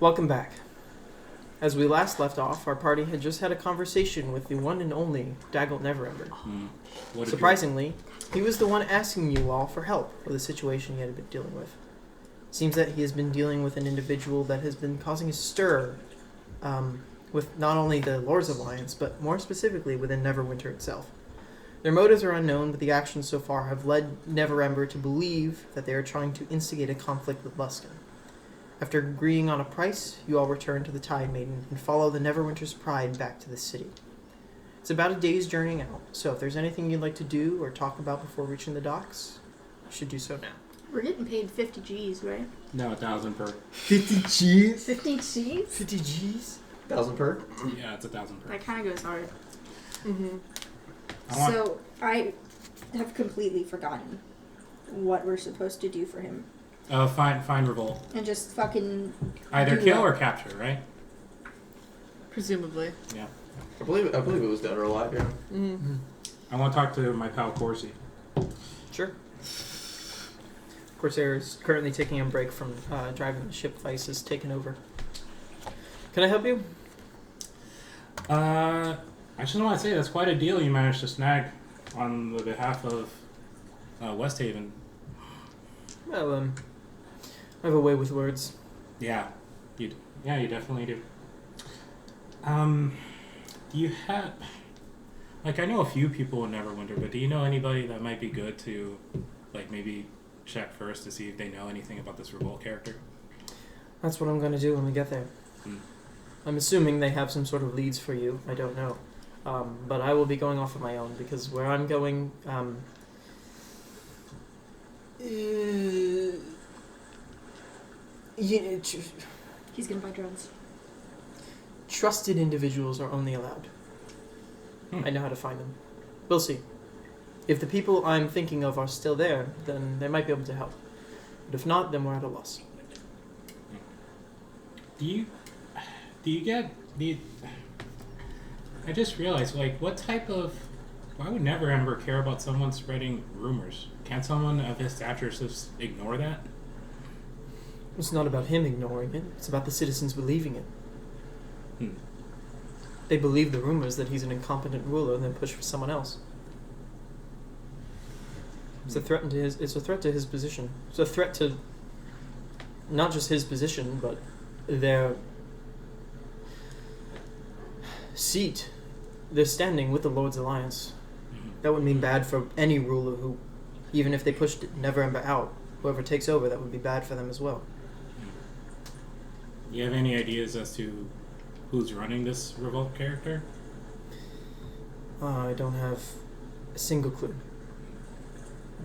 Welcome back. As we last left off, our party had just had a conversation with the one and only Daggle Neverwinter. Surprisingly, he was the one asking you all for help with the situation he had been dealing with. Seems that he has been dealing with an individual that has been causing a stir with not only the Lord's Alliance, but more specifically within Neverwinter itself. Their motives are unknown, but the actions so far have led Neverember to believe that they are trying to instigate a conflict with Luskan. After agreeing on a price, you all return to the Tide Maiden and follow the Neverwinter's pride back to the city. It's about a day's journeying out, so if there's anything you'd like to do or talk about before reaching the docks, you should do so now. We're getting paid 50 G's, right? No, 1,000 per. 50 G's? 50 G's? 50 G's? 1,000 per? Yeah, it's 1,000 per. That kind of goes hard. Mm-hmm. So, I have completely forgotten what we're supposed to do for him. Find revolt. And just fucking... Either do kill what? or capture, right? Presumably. Yeah. I believe it was dead or alive, yeah. Mm-hmm. I want to talk to my pal Corsi. Sure. Corsair is currently taking a break from driving the ship. Vice is taken over. Can I help you? I just want to say that's quite a deal you managed to snag on the behalf of West Haven. Well, I have a way with words. Yeah, you definitely do. Do you have... Like, I know a few people in Neverwinter, but do you know anybody that might be good to, like, maybe check first to see if they know anything about this Revolt character? That's what I'm going to do when we get there. I'm assuming they have some sort of leads for you. I don't know. But I will be going off of my own, because where I'm going... He's gonna buy drones. Trusted individuals are only allowed. I know how to find them. We'll see. If the people I'm thinking of are still there, then they might be able to help. But if not, then we're at a loss. I just realized, like, what type of... Why would Neverember care about someone spreading rumors? Can't someone of his stature just ignore that? It's not about him ignoring it. It's about the citizens believing it. They believe the rumors that he's an incompetent ruler and then push for someone else. It's a threat to his. It's a threat to his position. It's a threat to not just his position, but their seat, their standing with the Lord's Alliance. That would mean bad for any ruler who, even if they pushed Neverember out, whoever takes over, that would be bad for them as well. You have any ideas as to who's running this Revolt character? I don't have a single clue.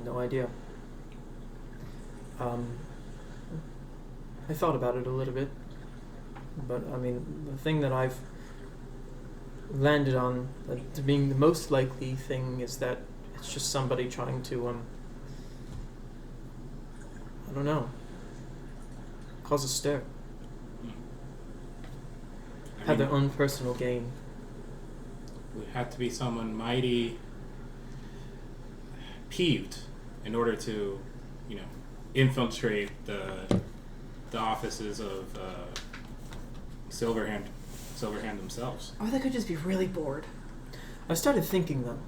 No idea. I thought about it a little bit, but I mean, the thing that I've landed on to being the most likely thing is that it's just somebody trying to, I don't know, cause a stir. Have their own personal gain. Would have to be someone mighty peeved in order to, infiltrate the offices of Silverhand themselves. Or they could just be really bored. I started thinking, though.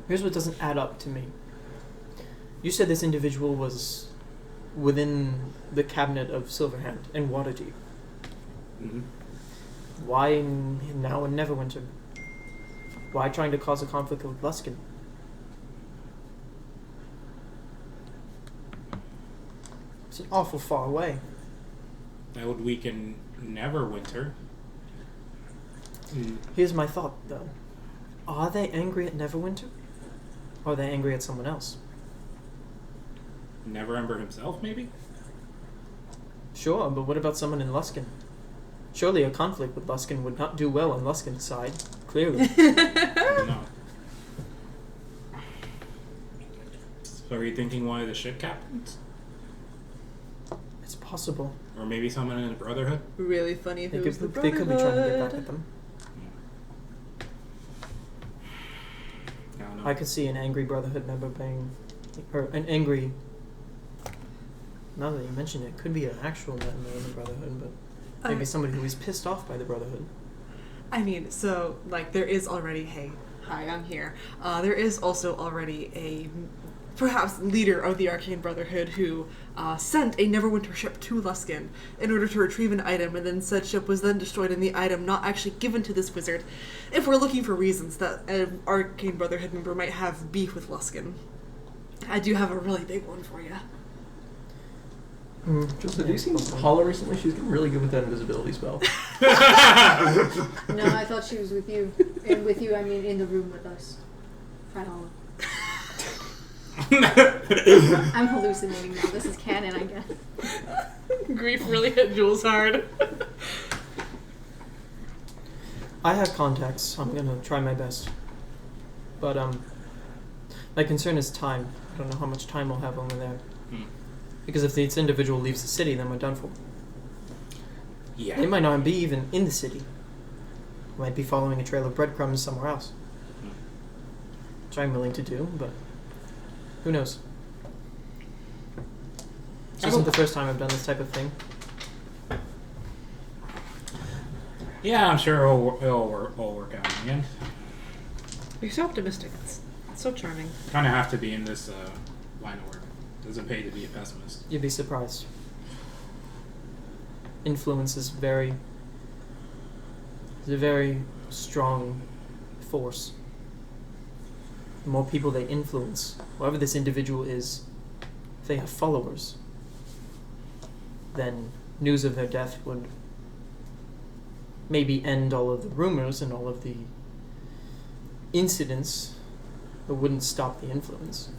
Here's what doesn't add up to me. You said this individual was within the cabinet of Silverhand and Waterdeep. Mm-hmm. Why now in Neverwinter? Why trying to cause a conflict with Luskan? It's an awful far away. That would weaken Neverwinter. Here's my thought, though. Are they angry at Neverwinter? Or are they angry at someone else? Neverember himself, maybe? Sure, but what about someone in Luskan? Surely a conflict with Luskan would not do well on Luskan's side. Clearly. No. So are you thinking one of the ship captains? It's possible. Or maybe someone in the Brotherhood? Really funny if They it was the could be trying to get back Brotherhood. at them. I don't know. I could see an angry Brotherhood member being... Or an angry now that you mention it, could be an actual member of the Brotherhood, but maybe somebody who was pissed off by the Brotherhood. I mean, so, like, there is already, hey, hi, I'm here. There is also already a, perhaps, leader of the Arcane Brotherhood who sent a Neverwinter ship to Luskan in order to retrieve an item, and then said ship was then destroyed and the item not actually given to this wizard. If we're looking for reasons that an Arcane Brotherhood member might have beef with Luskan, I do have a really big one for you. Just have you seen Paula recently? She's getting really good with that invisibility spell. No, I thought she was with you. And with you, I mean in the room with us. Hi, Holla. I'm hallucinating now. This is canon, I guess. Grief really hit Jules hard. I have contacts. I'm gonna try my best. But, my concern is time. I don't know how much time we'll have over there. Because if this individual leaves the city, then we're done for. Yeah. They might not be even in the city. Might be following a trail of breadcrumbs somewhere else. Which I'm willing to do, but who knows? This isn't the first time I've done this type of thing. Yeah, I'm sure it'll work out in the end. You're so optimistic. It's so charming. Kind of have to be in this line of work. Doesn't pay to be a pessimist. You'd be surprised. Influence is a very strong force. The more people they influence, whoever this individual is, if they have followers, then news of their death would maybe end all of the rumors and all of the incidents, but wouldn't stop the influence.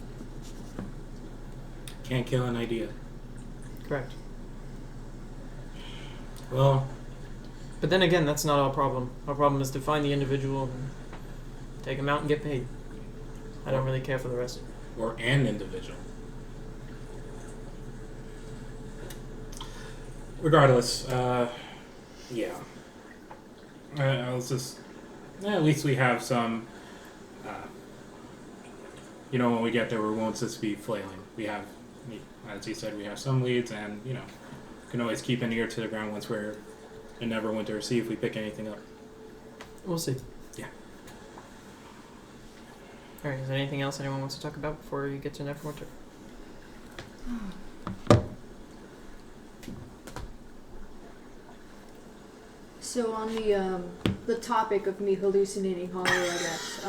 Can't kill an idea. Correct. Well, But then again, that's not our problem. Our problem is to find the individual and take him out and get paid. I don't really care for the rest. or an individual. Regardless, yeah. Let's just... at least we have some... when we get there, we won't just be flailing. We have, as you said, we have some leads, and, can always keep an ear to the ground once we're in Neverwinter, see if we pick anything up. We'll see. Yeah. Alright, is there anything else anyone wants to talk about before you get to Neverwinter? So on the topic of me hallucinating Hollow, I guess.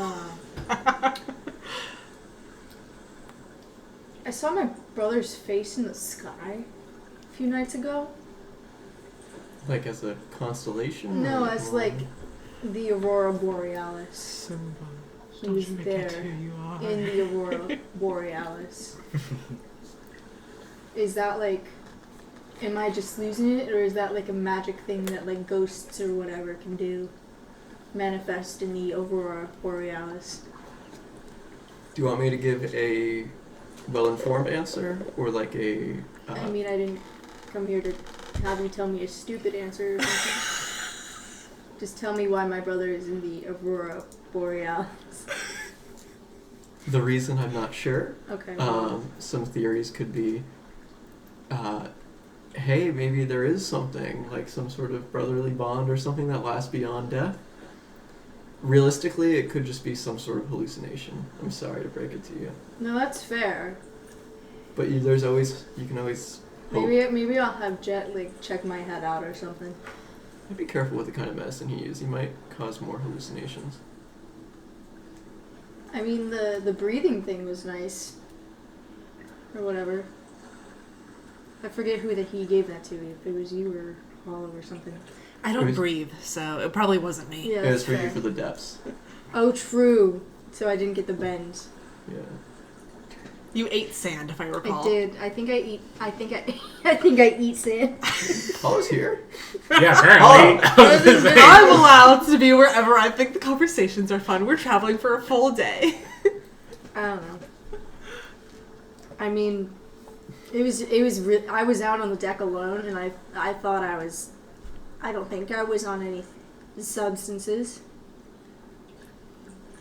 I saw my brother's face in the sky a few nights ago. Like as a constellation? No, or- as like the Aurora Borealis. He was there in the Aurora Borealis. Is that like, am I just losing it, or is that like a magic thing that like ghosts or whatever can do? Manifest in the Aurora Borealis. Do you want me to give a well-informed answer, or like a... I mean, I didn't come here to have you tell me a stupid answer or something. Just tell me why my brother is in the Aurora Borealis. The reason I'm not sure, Okay. some theories could be, hey, maybe there is something, like some sort of brotherly bond or something that lasts beyond death. Realistically, it could just be some sort of hallucination. I'm sorry to break it to you. No, that's fair. But you can always hope. Maybe I'll have Jet like check my head out or something. Be careful with the kind of medicine he uses. He might cause more hallucinations. I mean, the breathing thing was nice. Or whatever. I forget who he gave that to, if it was you or Hollow or something. I don't breathe, so it probably wasn't me. Yeah, It that's was for fair. you for the depths. Oh, true. So I didn't get the bends. Yeah. You ate sand, if I recall. I did. I think I eat sand. Paula's here. Yeah, apparently. I'm allowed to be wherever I think the conversations are fun. We're traveling for a full day. I don't know. I mean, I was out on the deck alone, and I thought I don't think I was on any substances.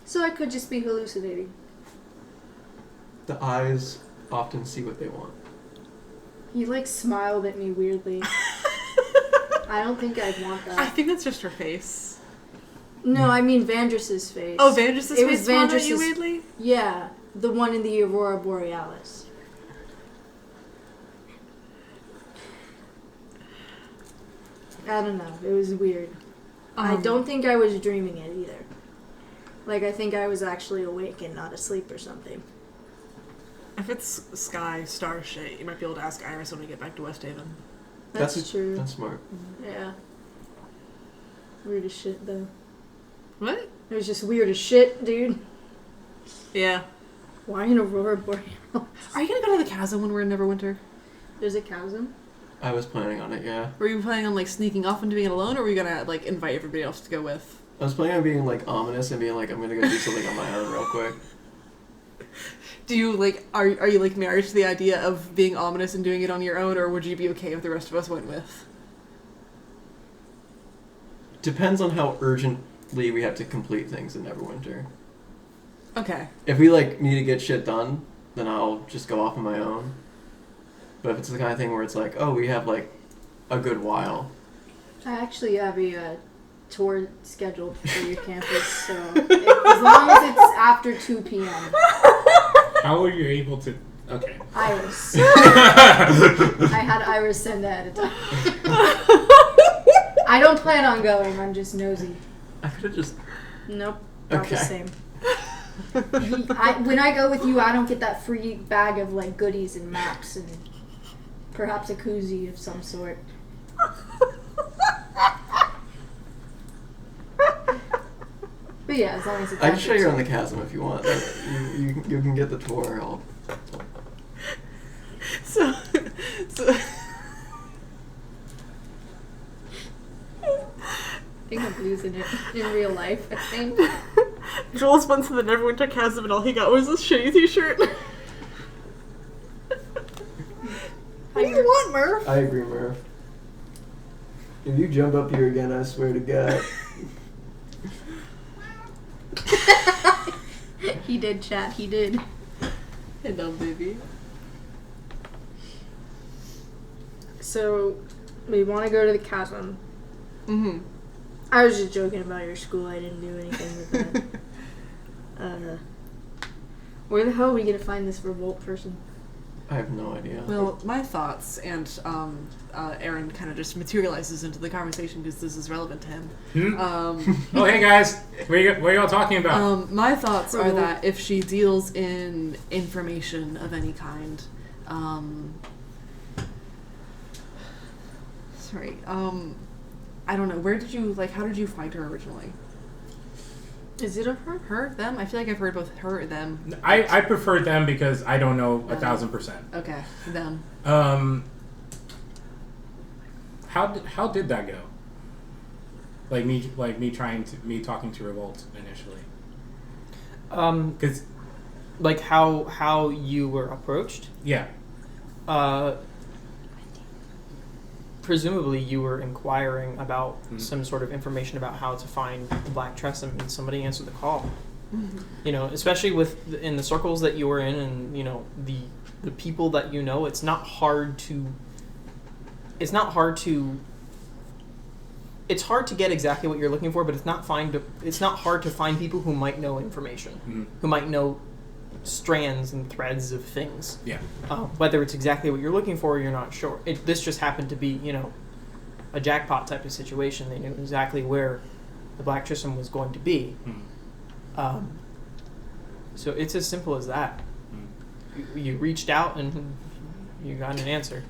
So I could just be hallucinating. The eyes often see what they want. He, like, smiled at me weirdly. I don't think I'd want that. I think that's just her face. No, I mean Vandris's face. Oh, Vandris's face was smiled at Vandris's... you weirdly? Yeah, the one in the Aurora Borealis. I don't know. It was weird. I don't think I was dreaming it either. Like, I think I was actually awake and not asleep or something. If it's sky, star shit, you might be able to ask Iris when we get back to West Haven. That's true. That's smart. Yeah. Weird as shit, though. What? It was just weird as shit, dude. Yeah. Why an Aurora Borealis? Are you gonna go to the chasm when we're in Neverwinter? There's a chasm? I was planning on it, yeah. Were you planning on, like, sneaking off and doing it alone, or were you gonna, like, invite everybody else to go with? I was planning on being, like, ominous and being like, I'm gonna go do something on my own real quick. Do you, like, are you, like, married to the idea of being ominous and doing it on your own, or would you be okay if the rest of us went with? Depends on how urgently we have to complete things in Neverwinter. Okay. If we, like, need to get shit done, then I'll just go off on my own. But if it's the kind of thing where it's like, oh, we have, like, a good while. I actually have a tour scheduled for your campus, so as long as it's after 2 p.m. How are you able to... Okay. Iris. I had Iris send ahead of time. I don't plan on going, I'm just nosy. I could have just... Nope, not the Okay. same. When I go with you, I don't get that free bag of, like, goodies and maps and perhaps a koozie of some sort. But yeah, as long as it's I can after show you 2. around the chasm if you want. You can get the tour. So I think I'm losing it in real life, I think. Jules went to the Neverwinter chasm and all he got was this shitty t-shirt. What do you want, Murph? I agree, Murph. If you jump up here again, I swear to God. He did, chat, he did. Hello, baby. So, we want to go to the chasm. Mm-hmm. I was just joking about your school. I didn't do anything with that. Where the hell are we going to find this revolt person? I have no idea. Well, my thoughts, and Aaron kind of just materializes into the conversation because this is relevant to him. Oh, hey guys, what are y'all talking about? My thoughts are that if she deals in information of any kind, I don't know. Where did you, like, how did you find her originally? Is it a her? Her? Them? I feel like I've heard both her or them. I prefer them because I don't know 1,000%. Okay, them. How did that go? Me talking to Revolt initially. Because, like how you were approached. Yeah. Presumably you were inquiring about some sort of information about how to find the Black Tressum, and somebody answered the call. Mm-hmm. You know, especially in the circles that you were in, and you know the people that you know. It's not hard to get exactly what you're looking for, but it's not hard to find people who might know information, who might know strands and threads of things. Yeah. Whether it's exactly what you're looking for, you're not sure. This just happened to be, a jackpot type of situation. They knew exactly where the Black Tressum was going to be. So it's as simple as that. You reached out and you got an answer.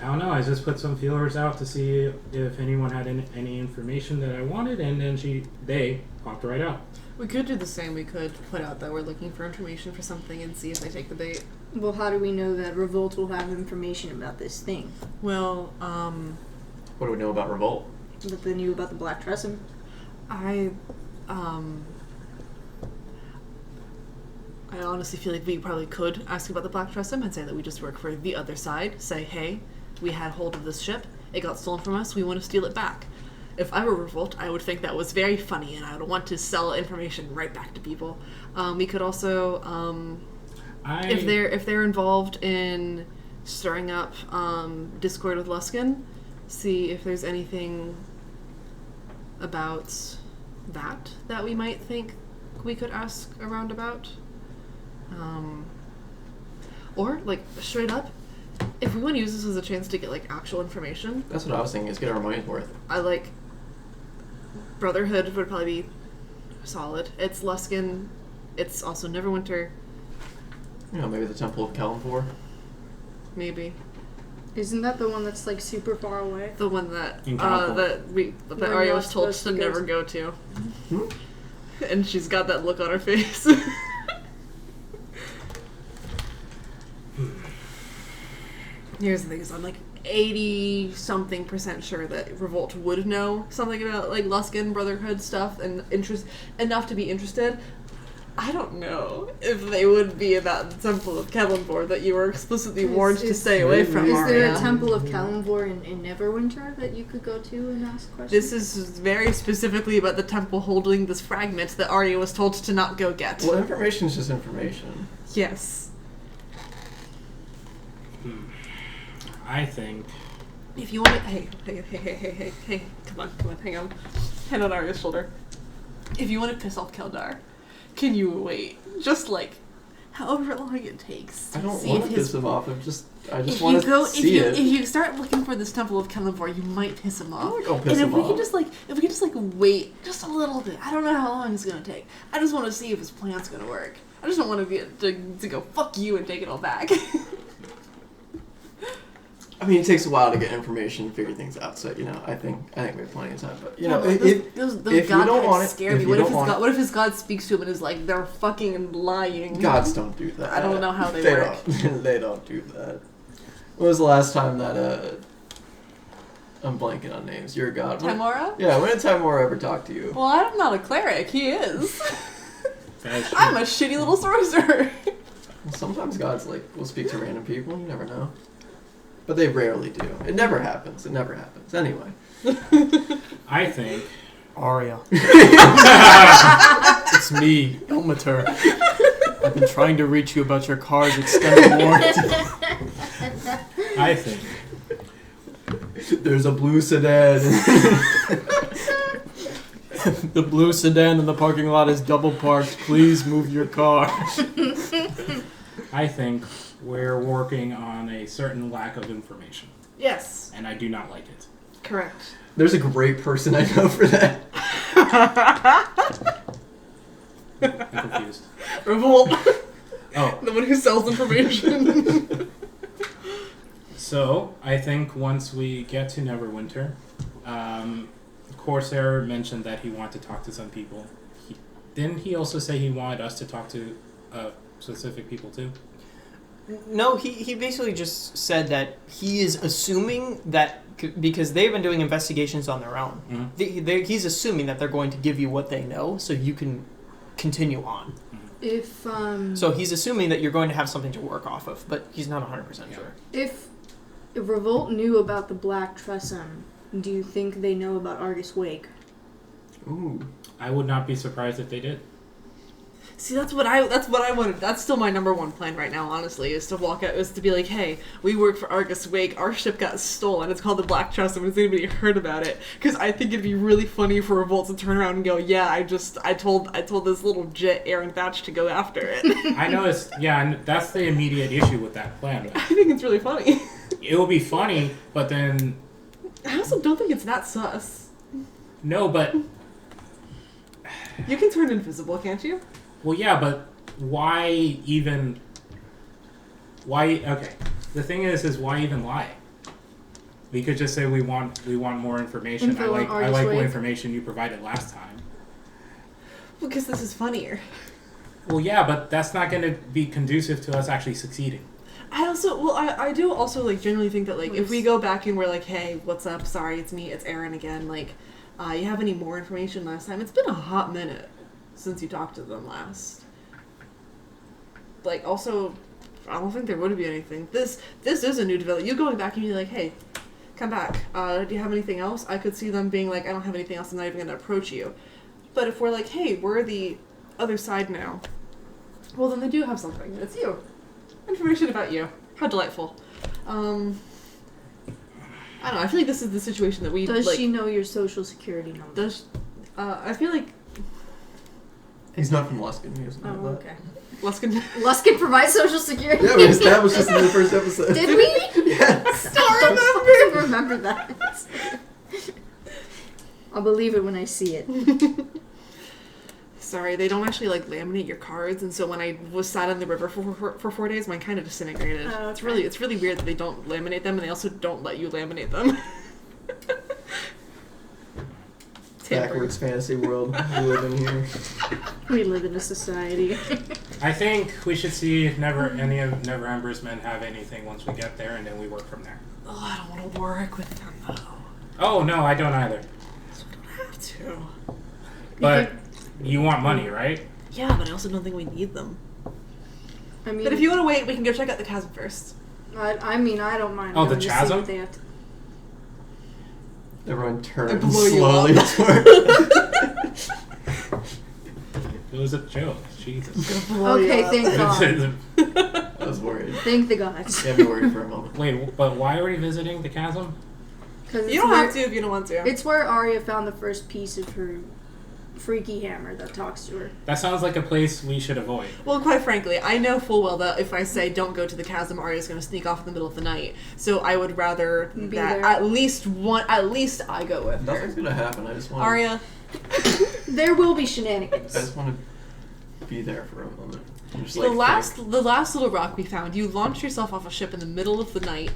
I don't know. I just put some feelers out to see if anyone had any information that I wanted, and then they popped right out. We could do the same. We could put out that we're looking for information for something and see if they take the bait. Well, how do we know that Revolt will have information about this thing? Well, What do we know about Revolt? What they knew about the Black Tressum? I honestly feel like we probably could ask about the Black Tressum and say that we just work for the other side. Say, hey, we had hold of this ship. It got stolen from us. We want to steal it back. If I were Revolt, I would think that was very funny, and I would want to sell information right back to people. We could also, if they're involved in stirring up discord with Luskin, see if there's anything about that we might think we could ask around about. Or, like, straight up, if we want to use this as a chance to get, like, actual information. That's what I was thinking, is get our money's worth. I like Brotherhood would probably be solid. It's Luskin. It's also Neverwinter. You know, maybe the Temple of Kalimdor. Maybe. Isn't that the one that's like super far away? The one that We're Aria not was told supposed to to go never to. go to. Hmm? And she's got that look on her face. Here's the thing, is I'm like 80-something% sure that Revolt would know something about like Luskin Brotherhood stuff and enough to be interested. I don't know if they would be about the Temple of Kalimdor that you were explicitly warned to stay away from. Is there Aria. a Temple of Kalimdor in Neverwinter that you could go to and ask questions? This is very specifically about the temple holding this fragment that Aria was told to not go get. Well, information is just information. Yes. I think If you want to... Hey, come on, hang on. Hand on Aria's shoulder. If you want to piss off Keldar, can you wait? Just, like, however long it takes. I don't see want if to his- piss him off. I just If want you to go, see it. if you start looking for this Temple of Kalimdor, you might piss him off. I'm not gonna piss and if him we off. can just like, if we can just like wait just a little bit, I don't know how long it's gonna take. I just want to see if his plan's gonna work. I just don't want to go fuck you and take it all back. I mean, it takes a while to get information and figure things out. So I think we have plenty of time. But Yeah, those if god you don't types want it, scare if me. you What if don't his want god? What if his god speaks to him and is like, they're fucking lying? gods don't do that. I don't know how they work. They don't do that. When was the last time that I'm blanking on names. You're a god. Timora? Yeah, when did Timora ever talk to you? Well, I'm not a cleric. He is. that's true. I'm a shitty little sorcerer. Well, sometimes gods will speak to random people. You never know. But they rarely do. It never happens. Anyway. I think Aria. It's me, Ilmater. I've been trying to reach you about your car's extended warranty. I think There's a blue sedan. The blue sedan in the parking lot is double parked. Please move your car. I think we're working on a certain lack of information, Yes. and I do not like it. Correct. There's a great person I know for that. I'm confused. Revolt. Oh, The one who sells information. so I think once we get to Neverwinter, Corsair mentioned that he wanted to talk to some people. Didn't he also say he wanted us to talk to specific people too? No, he basically just said that he is assuming that because they've been doing investigations on their own, Mm-hmm. he's assuming that they're going to give you what they know so you can continue on. If So he's assuming that you're going to have something to work off of, but he's not 100% sure. if Revolt knew about the Black Tressum, do you think they know about Argus Wake? Ooh. I would not be surprised if they did. See, that's what I wanted. That's still my number one plan right now, honestly, is to walk out, is to be like, hey, we work for Argus Wake, our ship got stolen, it's called the Black Trust, and has anybody heard about it? Because I think it'd be really funny for Revolt to turn around and go, yeah, I told this little jit Aaron Thatch to go after it. I know and that's the immediate issue with that plan. I think it's really funny. It will be funny, but then I also don't think it's that sus. no, but You can turn invisible, can't you? well, yeah, but why even? Why? Okay, the thing is why even lie? We could just say we want more information. Info on I Argus like what Wake. information you provided last time. Because this is funnier. Well, yeah, but that's not going to be conducive to us actually succeeding. I do also, like, generally think that, like, if we go back and we're like, hey, what's up, sorry, it's me, it's Aaron again, like, you have any more information last time? It's been a hot minute since you talked to them last. Like, also, I don't think there would be anything. This is a new development. You going back and you're like, hey, come back. Do you have anything else? I could see them being like, I don't have anything else, I'm not even going to approach you. But if we're like, hey, we're the other side now, well, then they do have something. It's you. Information about you. How delightful. I don't know. I feel like this is the situation that we. Does like, she know your social security number? I feel like. He's not from Luskin. He doesn't know that. Okay. Luskin. Luskin provides social security. Yeah, we established this in the first episode. Did we? Yes. I don't remember that. I'll believe it when I see it. Sorry, they don't actually like laminate your cards, and so when I was sat on the river for 4 days, mine kind of disintegrated. Oh, It's okay. really weird that they don't laminate them, and they also don't let you laminate them. Backwards fantasy world we live in here. We live in a society. I think we should see if any of Neverember's men have anything once we get there, and then we work from there. Oh, I don't want to work with them though. Oh, no, I don't either. So we don't have to. But you want money, right? Yeah, but I also don't think we need them. I mean, But if you want to wait, we can go check out the chasm first. I mean, I don't mind. Oh, the going to see chasm? what they have to- Everyone turns blow you slowly up. toward. It was a joke. Jesus. Okay, thank God. I was worried. Thank the gods. Yeah, be worried for a moment. Wait, but why are we visiting the chasm? 'Cause You don't have to if you don't want to. It's where Aria found the first piece of her freaky hammer that talks to her. That sounds like a place we should avoid. Well, quite frankly, I know full well that if I say don't go to the chasm, Arya's going to sneak off in the middle of the night. So I would rather Be that there. at least I go with her. Nothing's gonna happen. I just want. Arya, There will be I shenanigans. just want to be there for a moment. I'm just the like, last little rock we found, you launched yourself off a ship in the middle of the night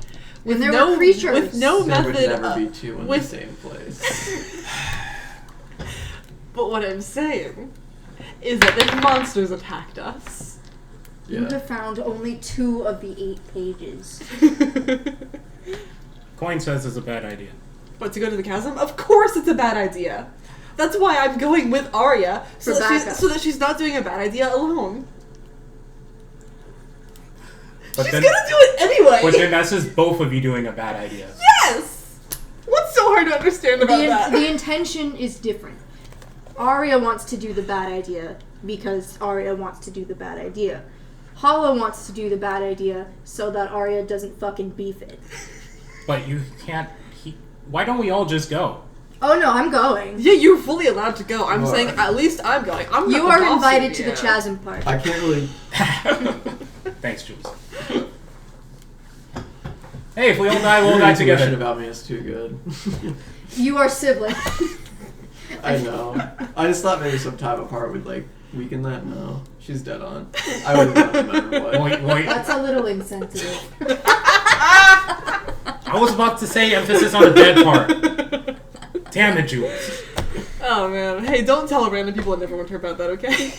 with And there no were creatures. with no there would method. never be two in the with- same place. But what I'm saying is that the monsters attacked us. You Yeah. have found only 2 of the 8 pages. Coin says it's a bad idea. But to go to the chasm? Of course it's a bad idea. That's why I'm going with Arya, For backup. so that she's not doing a bad idea alone. But She's then, gonna do it anyway! but then that's just both of you doing a bad idea. Yes! What's so hard to understand about that? The intention is different. Arya wants to do the bad idea because Arya wants to do the bad idea. Hollow wants to do the bad idea so that Arya doesn't fucking beef it. But you can't. Why don't we all just go? Oh no, I'm going. Yeah, you're fully allowed to go. I'm You saying are. at least I'm going. I'm not You the are boss invited of to the chasm part. I can't really. Thanks, Jules. Hey, if we all die, we'll Your die intuition together. about me is too good. You are siblings. I know. I just thought maybe some time apart would like weaken that. No, she's dead on. I would have done no matter what. Wait. That's a little insensitive. I was about to say emphasis on the dead part. Damn it, Jules. Oh man. Hey, don't tell random people at Neverwinter about that, okay?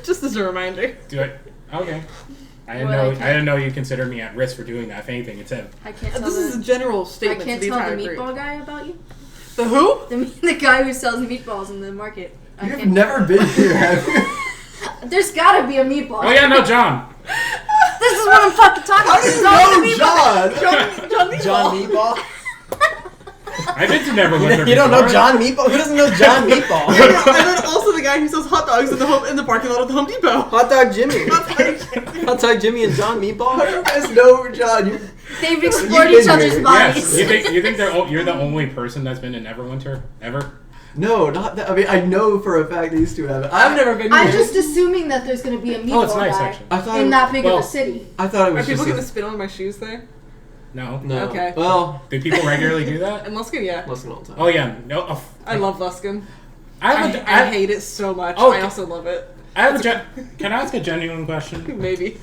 Just as a reminder. Do it. Okay. I Well, didn't know you consider me at risk for doing that. If anything, it's him. I can't tell This is a the, general I statement can't to the tell the entire meatball group. guy about you. The who? The guy who sells meatballs in the market. I You've can't- never been here, have you? There's gotta be a meatball. Oh yeah, no, John. This is what I'm fucking talking about. There's gotta be a meatball. John Meatball? I've been to Neverwinter. You don't know before. John Meatball? Who doesn't know John Meatball? And then also the guy who sells hot dogs in the parking lot of the Home Depot. Hot Dog Jimmy. Hot Dog Jimmy and John Meatball? How do you guys know John? They've explored You've each been other's here. bodies. Yes. You think you're the only person that's been to Neverwinter ever? No, not that. I mean, I know for a fact these two haven't. I've never been I'm here. just assuming that there's gonna be a meatball Oh, it's nice guy actually. I thought in it, that big well, of a city. I thought it Are was people just. gonna spit on my shoes there? No. No. Okay. Well, Do people regularly do that? In Luskin, yeah. listen all the time. Oh yeah. No. I love Luskin. I I hate it so much. Oh, I also love it. Can I ask a genuine question? Maybe.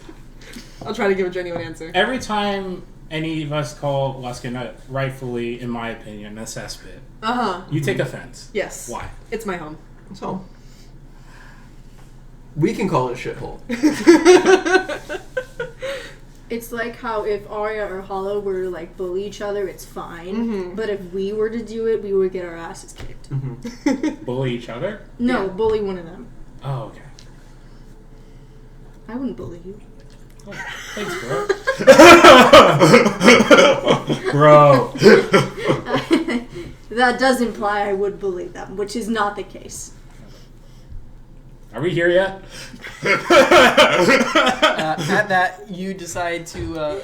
I'll try to give a genuine answer. Every time any of us call Luskin rightfully, in my opinion, a cesspit, Uh-huh. you take offense. Yes. Why? It's my home. So, we can call it a shithole. It's like how if Aria or Hollow were to like bully each other, it's fine. Mhm. But if we were to do it, we would get our asses kicked. Bully each other? No, Yeah. bully one of them. Oh, okay. I wouldn't bully you. Oh, thanks, bro. Bro. That does imply I would bully them, which is not the case. Are we here yet? At that, you decide to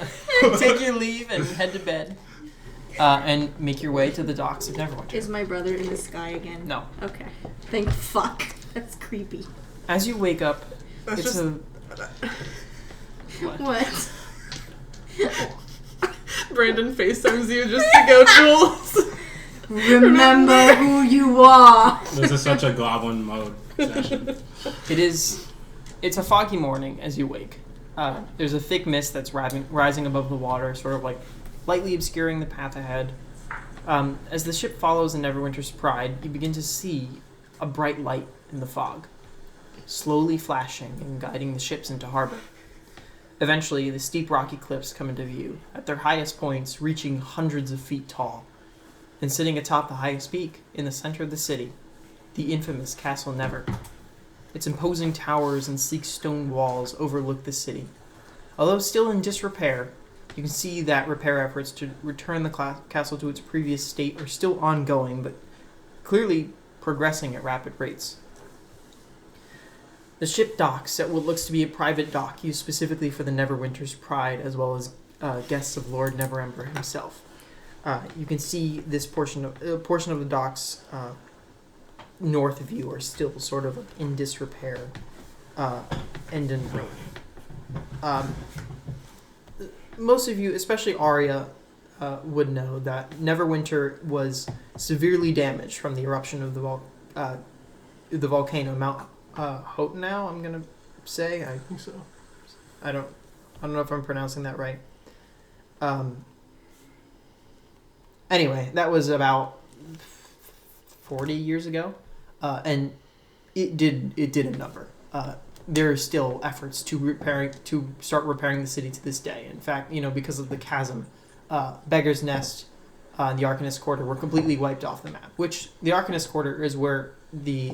take your leave and head to bed. And make your way to the docks of Neverwinter. Is my brother in the sky again? No. Okay. Thank fuck. That's creepy. As you wake up, That's it's just... What? Brandon FaceTimes you just to go, Jules. Remember who you are. This is such a goblin mode session. It's a foggy morning as you wake. There's a thick mist that's rising above the water, sort of like lightly obscuring the path ahead. As the ship follows in Neverwinter's Pride, you begin to see a bright light in the fog, slowly flashing and guiding the ships into harbor. Eventually, the steep rocky cliffs come into view, at their highest points reaching hundreds of feet tall. And sitting atop the highest peak, in the center of the city, the infamous Castle Never. Its imposing towers and sleek stone walls overlook the city. Although still in disrepair, you can see that repair efforts to return the castle to its previous state are still ongoing, but clearly progressing at rapid rates. The ship docks at what looks to be a private dock used specifically for the Neverwinter's Pride, as well as guests of Lord Neverember himself. You can see this portion of the docks north of you are still sort of in disrepair and in ruin. Most of you, especially Aria, would know that Neverwinter was severely damaged from the eruption of the volcano Mount Hotenau. I'm gonna say. I think so. I don't know if I'm pronouncing that right. Anyway, that was about 40 years ago, and it did a number. There are still efforts to start repairing the city to this day. In fact, because of the chasm, Beggar's Nest, the Arcanist Quarter were completely wiped off the map. Which the Arcanist Quarter is where the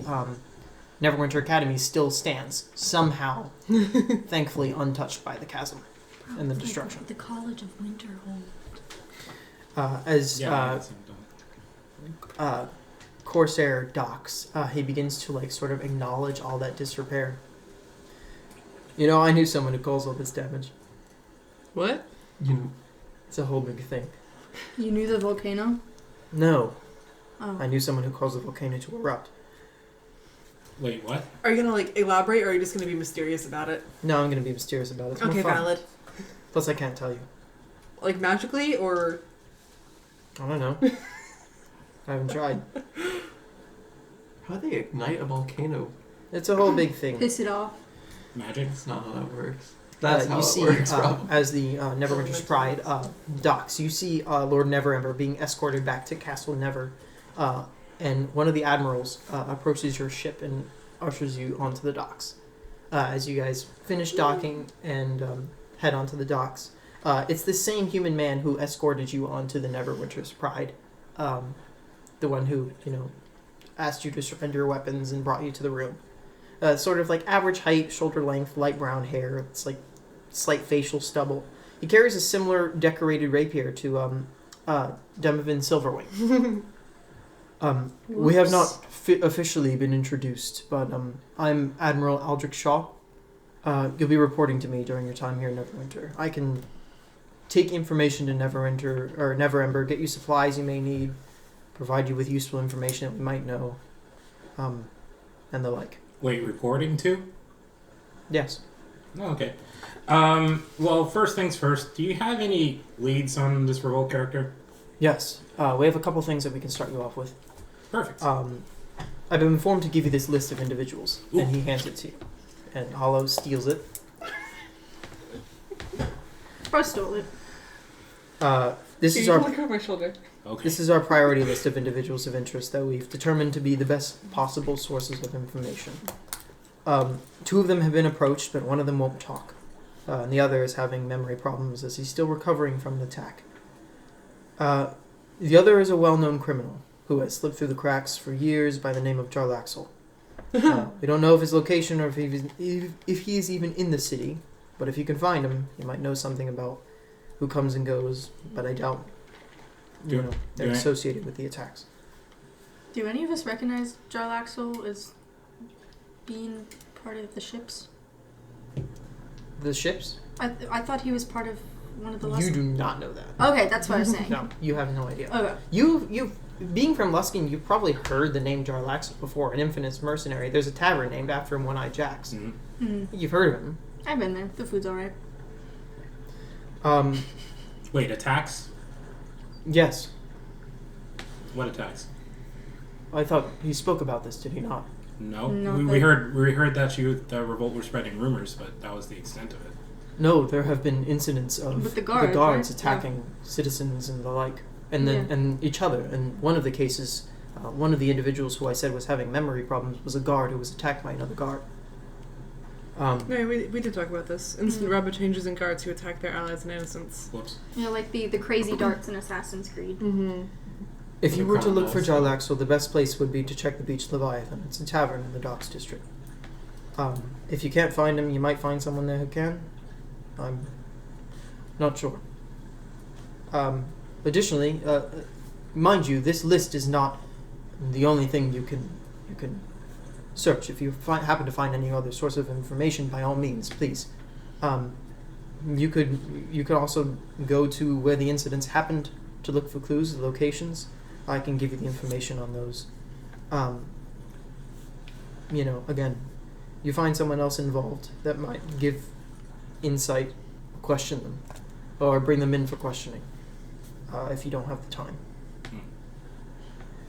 Neverwinter Academy still stands, somehow, thankfully untouched by the chasm and the destruction. The College of Winterhold. Corsair docks, he begins to sort of acknowledge all that disrepair. I knew someone who caused all this damage. What? It's a whole big thing. You knew the volcano? No. Oh. I knew someone who caused the volcano to erupt. Wait, what? Are you gonna elaborate, or are you just gonna be mysterious about it? No, I'm gonna be mysterious about it. It's Okay, more fun. valid. Plus, I can't tell you. Magically, or? I don't know. I haven't tried. How do they ignite a volcano? It's a whole big thing. Piss it off. Magic? That's not how that works. That's how you it see, works, Rob. as the Neverwinter's Pride docks, you see Lord Neverember being escorted back to Castle Never, and one of the admirals approaches your ship and ushers you onto the docks. As you guys finish docking and head onto the docks, it's the same human man who escorted you onto the Neverwinter's Pride, the one who asked you to surrender your weapons and brought you to the room. Sort of average height, shoulder length, light brown hair. It's slight facial stubble. He carries a similar decorated rapier to Demovin Silverwing. We have not officially been introduced, but I'm Admiral Aldrich Shaw. You'll be reporting to me during your time here in Neverwinter. I can take information to Neverember, get you supplies you may need, provide you with useful information that we might know, and the like. Wait, reporting to? Yes. Oh, okay. Well, first things first, do you have any leads on this revolt character? Yes. We have a couple things that we can start you off with. Perfect. I've been informed to give you this list of individuals, and he hands it to you. And Hollow steals it. I stole it. This is You our look over my shoulder. Okay. This is our priority list of individuals of interest that we've determined to be the best possible sources of information. 2 of them have been approached, but one of them won't talk. And the other is having memory problems as he's still recovering from an attack. The other is a well-known criminal who has slipped through the cracks for years by the name of Jarlaxle. We don't know of his location or if he is even in the city, but if you can find him, you might know something about who comes and goes, but I doubt they're associated with the attacks. Do any of us recognize Jarlaxle as being part of the ships? The ships? I thought he was part of one of the You lessons. do not know that. Okay, that's what I was saying. No, you have no idea. Okay. You being from Luskin, you've probably heard the name Jarlaxle before, an infamous mercenary. There's a tavern named after him, One-Eyed Jacks. Mm-hmm. Mm-hmm. You've heard of him. I've been there. The food's alright. Wait, attacks? Yes. What attacks? I thought he spoke about this, did he not? No, No, we heard that the revolt were spreading rumors, but that was the extent of it. No, there have been incidents of With the guards, guards right? attacking citizens and the like, and then and each other. And one of the cases, one of the individuals who I said was having memory problems was a guard who was attacked by another guard. Yeah, we did talk about this. Instant rapid changes in guards who attack their allies and innocents. Whoops. Like the crazy darts in Assassin's Creed. Mm-hmm. If you were to look for Crown Jarlaxle, the best place would be to check the Beach Leviathan. It's a tavern in the Docks District. If you can't find him, you might find someone there who can. I'm not sure. Additionally, mind you, this list is not the only thing you can search. If you happen to find any other source of information, by all means, please. You could also go to where the incidents happened to look for clues, the locations. I can give you the information on those. Again, you find someone else involved that might give insight, question them, or bring them in for questioning, if you don't have the time.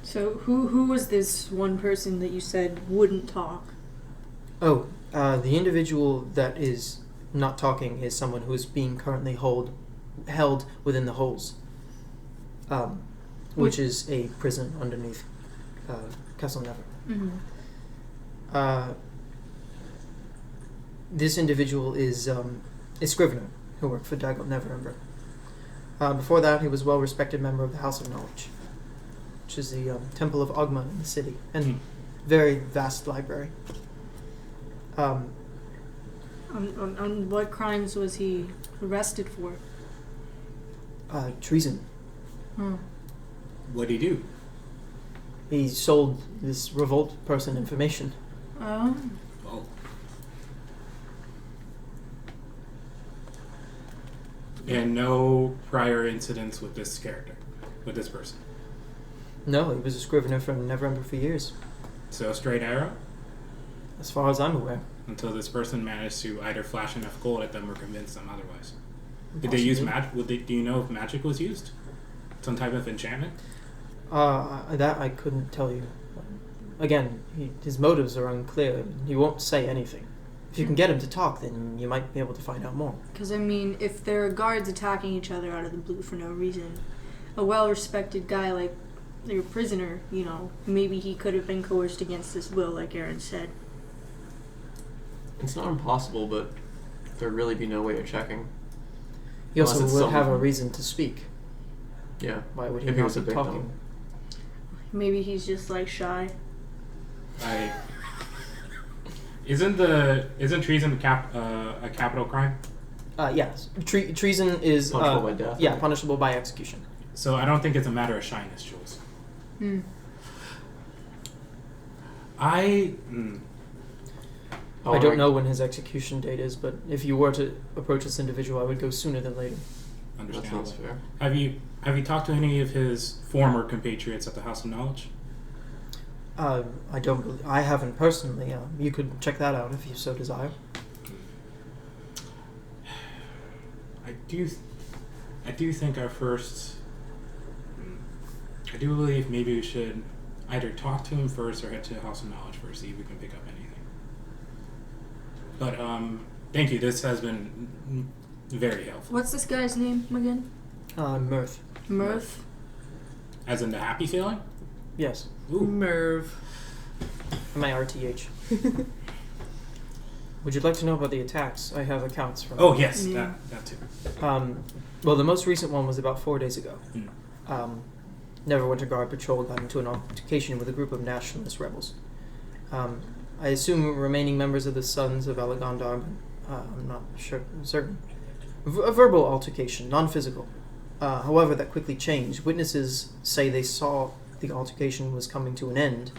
So who was this one person that you said wouldn't talk? Oh, the individual that is not talking is someone who is being currently held within the holes, which is a prison underneath Castle Never. Mm-hmm. This individual is a scrivener who worked for Dagon Neverember. Before that, he was a well-respected member of the House of Knowledge, which is the Temple of Ogma in the city, and very vast library. On what crimes was he arrested for? Treason. What'd he do? He sold this revolt person information. Oh. Oh. And no prior incidents with this character, with this person. No, he was a scrivener from Neverember for years, So straight arrow as far as I'm aware. until this person managed to either flash enough gold at them or convince them otherwise. Did they use magic? Do you know if magic was used? Some type of enchantment? That I couldn't tell you. Again, his motives are unclear. He won't say anything. If you can get him to talk, then you might be able to find out more. Because, I mean, if there are guards attacking each other out of the blue for no reason, a well-respected guy like your prisoner, maybe he could have been coerced against his will, like Aaron said. It's not impossible, but there'd really be no way of checking. He also Unless it's would have a someone- reason to speak. Yeah. Why would he If he not was a be victim. talking? Maybe he's just, shy. Isn't treason a capital crime? Yes. Treason is Punishable by death. Yeah, punishable by execution. So I don't think it's a matter of shyness, Jules. I don't know when his execution date is, but if you were to approach this individual, I would go sooner than later. That Understandable. sounds fair. Have you talked to any of his former compatriots at the House of Knowledge? I haven't personally. You could check that out if you so desire. I do think our first. I do believe maybe we should either talk to him first or head to the House of Knowledge first, see if we can pick up anything. But thank you. This has been very helpful. What's this guy's name again? Mirth. Mirth? As in the happy feeling? Yes. Ooh. Merv. MIRTH. Would you like to know about the attacks? I have accounts from. Oh yes, Yeah. that too. Well, the most recent one was about 4 days ago. Mm. Neverwinter Guard Patrol got into an altercation with a group of nationalist rebels. I assume remaining members of the Sons of Alagondar, I'm not certain. A verbal altercation, non-physical. However, that quickly changed. Witnesses say they saw the altercation was coming to an end,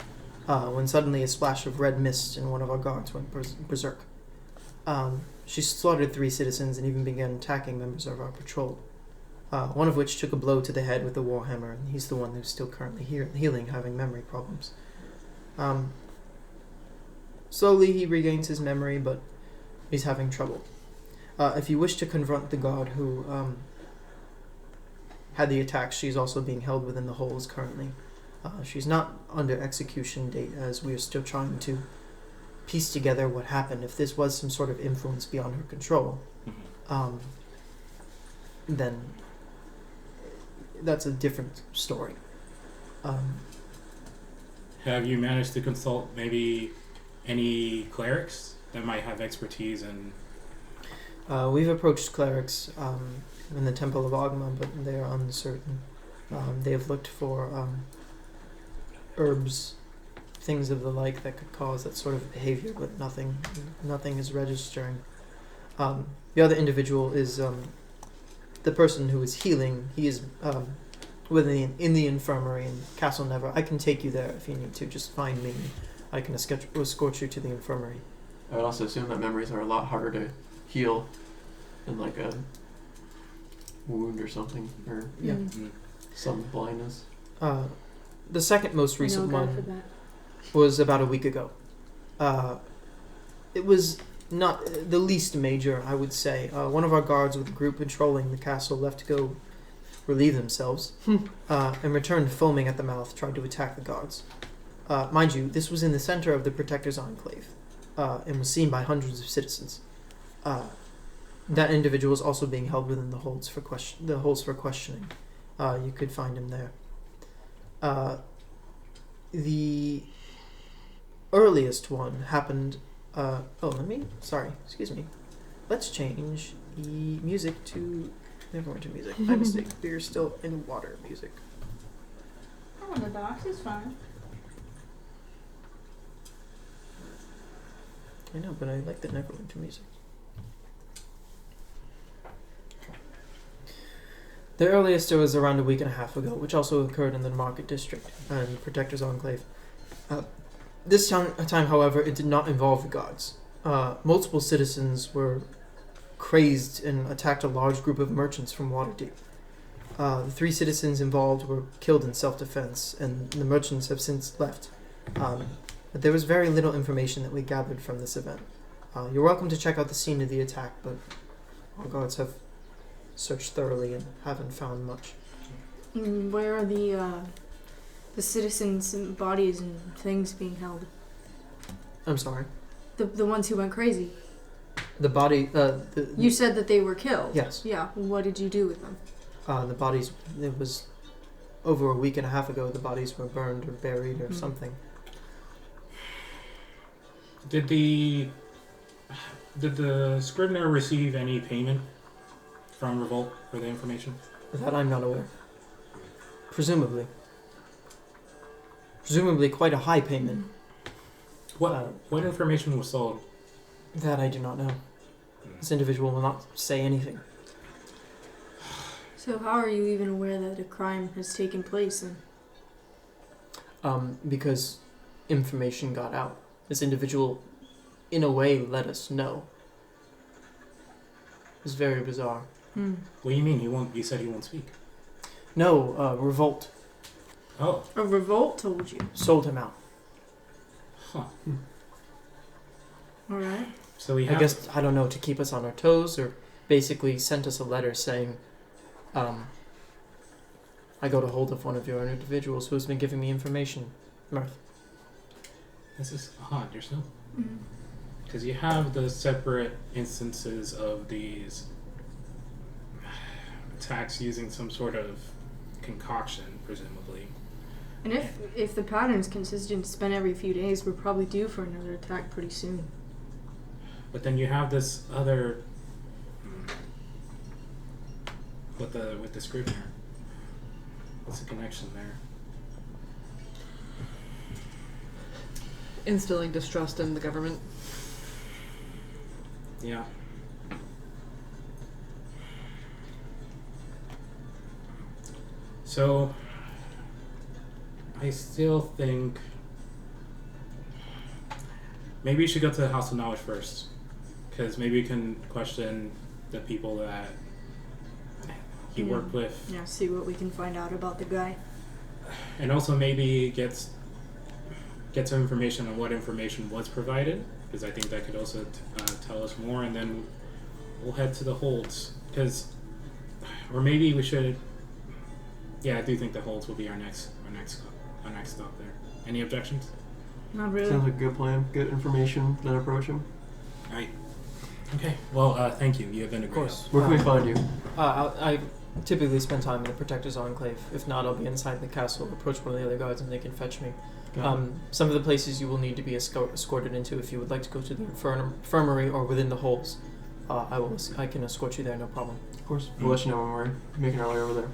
when suddenly a splash of red mist and one of our guards went berserk. She slaughtered 3 citizens and even began attacking members of our patrol, one of which took a blow to the head with a warhammer, and he's the one who's still currently healing, having memory problems. Slowly he regains his memory, but he's having trouble. If you wish to confront the guard who had the attack, she's also being held within the halls currently. She's not under execution date, as we are still trying to piece together what happened. If this was some sort of influence beyond her control, then that's a different story. Have you managed to consult maybe any clerics that might have expertise in... We've approached clerics in the Temple of Agma, but they are uncertain. They have looked for herbs, things of the like that could cause that sort of behavior, but nothing is registering. The other individual is the person who is healing. He is in the infirmary in Castle Never. I can take you there if you need to. Just find me. I can escort you to the infirmary. I would also assume that memories are a lot harder to heal than like a wound or something, or some blindness. The second most recent one was about a week ago. It was not the least major, I would say. One of our guards with the group patrolling the castle left to go relieve themselves and returned foaming at the mouth, tried to attack the guards. Mind you, this was in the center of the Protector's Enclave and was seen by hundreds of citizens. That individual is also being held within the holds for questioning. You could find him there. The earliest one happened... excuse me. Let's change the music to Neverwinter music. My mistake. We're still in water music. Oh, the box is fine. I know, but I like the Neverwinter music. The earliest was around a week and a half ago, which also occurred in the Market District and Protector's Enclave. This time, however, it did not involve the guards. Multiple citizens were crazed and attacked a large group of merchants from Waterdeep. The 3 citizens involved were killed in self-defense, and the merchants have since left. But there was very little information that we gathered from this event. You're welcome to check out the scene of the attack, but our guards have searched thoroughly and haven't found much. Where are the citizens' bodies and things being held? I'm sorry? The ones who went crazy. The body... you said that they were killed. Yes. Yeah. What did you do with them? The bodies... It was over a week and a half ago. The bodies were burned or buried or something. Did the Scrivener receive any payment from Revolt for the information? That I'm not aware. Presumably quite a high payment. What information was sold? That I do not know. This individual will not say anything. So how are you even aware that a crime has taken place? Because information got out. This individual, in a way, let us know. It's very bizarre. What do you mean? You said he won't speak. No, Revolt. Oh. A revolt told you. Sold him out. Huh. Alright. So we I guess, I don't know, to keep us on our toes, or basically sent us a letter saying, I got a hold of one of your individuals who's been giving me information. Mirth. This is odd, yourself. Because you have the separate instances of these attacks using some sort of concoction, presumably. And if the pattern's consistent, spent every few days, we're probably due for another attack pretty soon. But then you have this other with the Scrivener. What's the connection there? Instilling distrust in the government. Yeah. So I still think maybe you should go to the House of Knowledge first, because maybe you can question the people that he worked with. Yeah, see what we can find out about the guy. And also maybe get some information on what information was provided, because I think that could also tell us more, and then we'll head to the holds. Or maybe we should. Yeah, I do think the holds will be our next stop there. Any objections? Not really. Sounds like a good plan. Get information, then approach him. Right. Okay. Well, thank you. You have been a great help. Where can we find you? I typically spend time in the Protector's Enclave. If not, I'll be inside the castle, approach one of the other guards, and they can fetch me. Some of the places you will need to be escorted into, if you would like to go to the infirmary or within the halls, I can escort you there, no problem. Of course. We'll let you know when we're making our way over there.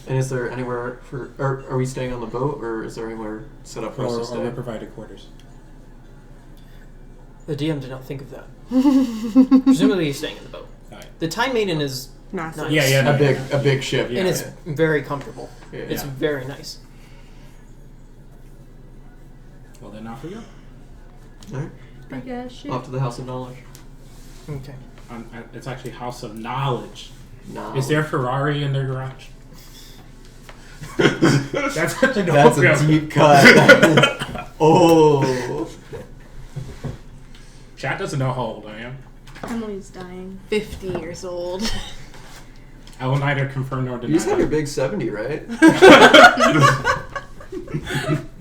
And is there anywhere are we staying on the boat, or is there anywhere set up for us to stay? Or provided quarters. The DM did not think of that. Presumably he's staying in the boat. Right. The Time Maiden is Massive. nice. Yeah. A big ship. And it's very comfortable. Yeah. It's very nice. Well, then off we go. Alright. Big ass shit. Off to the House of Knowledge. Okay. It's actually House of Knowledge. No. Is there a Ferrari in their garage? That's such a That's a deep cut. Oh. Chat doesn't know how old I am. Emily's dying. 50 years old. I will neither confirm nor deny. You just had your big 70, right?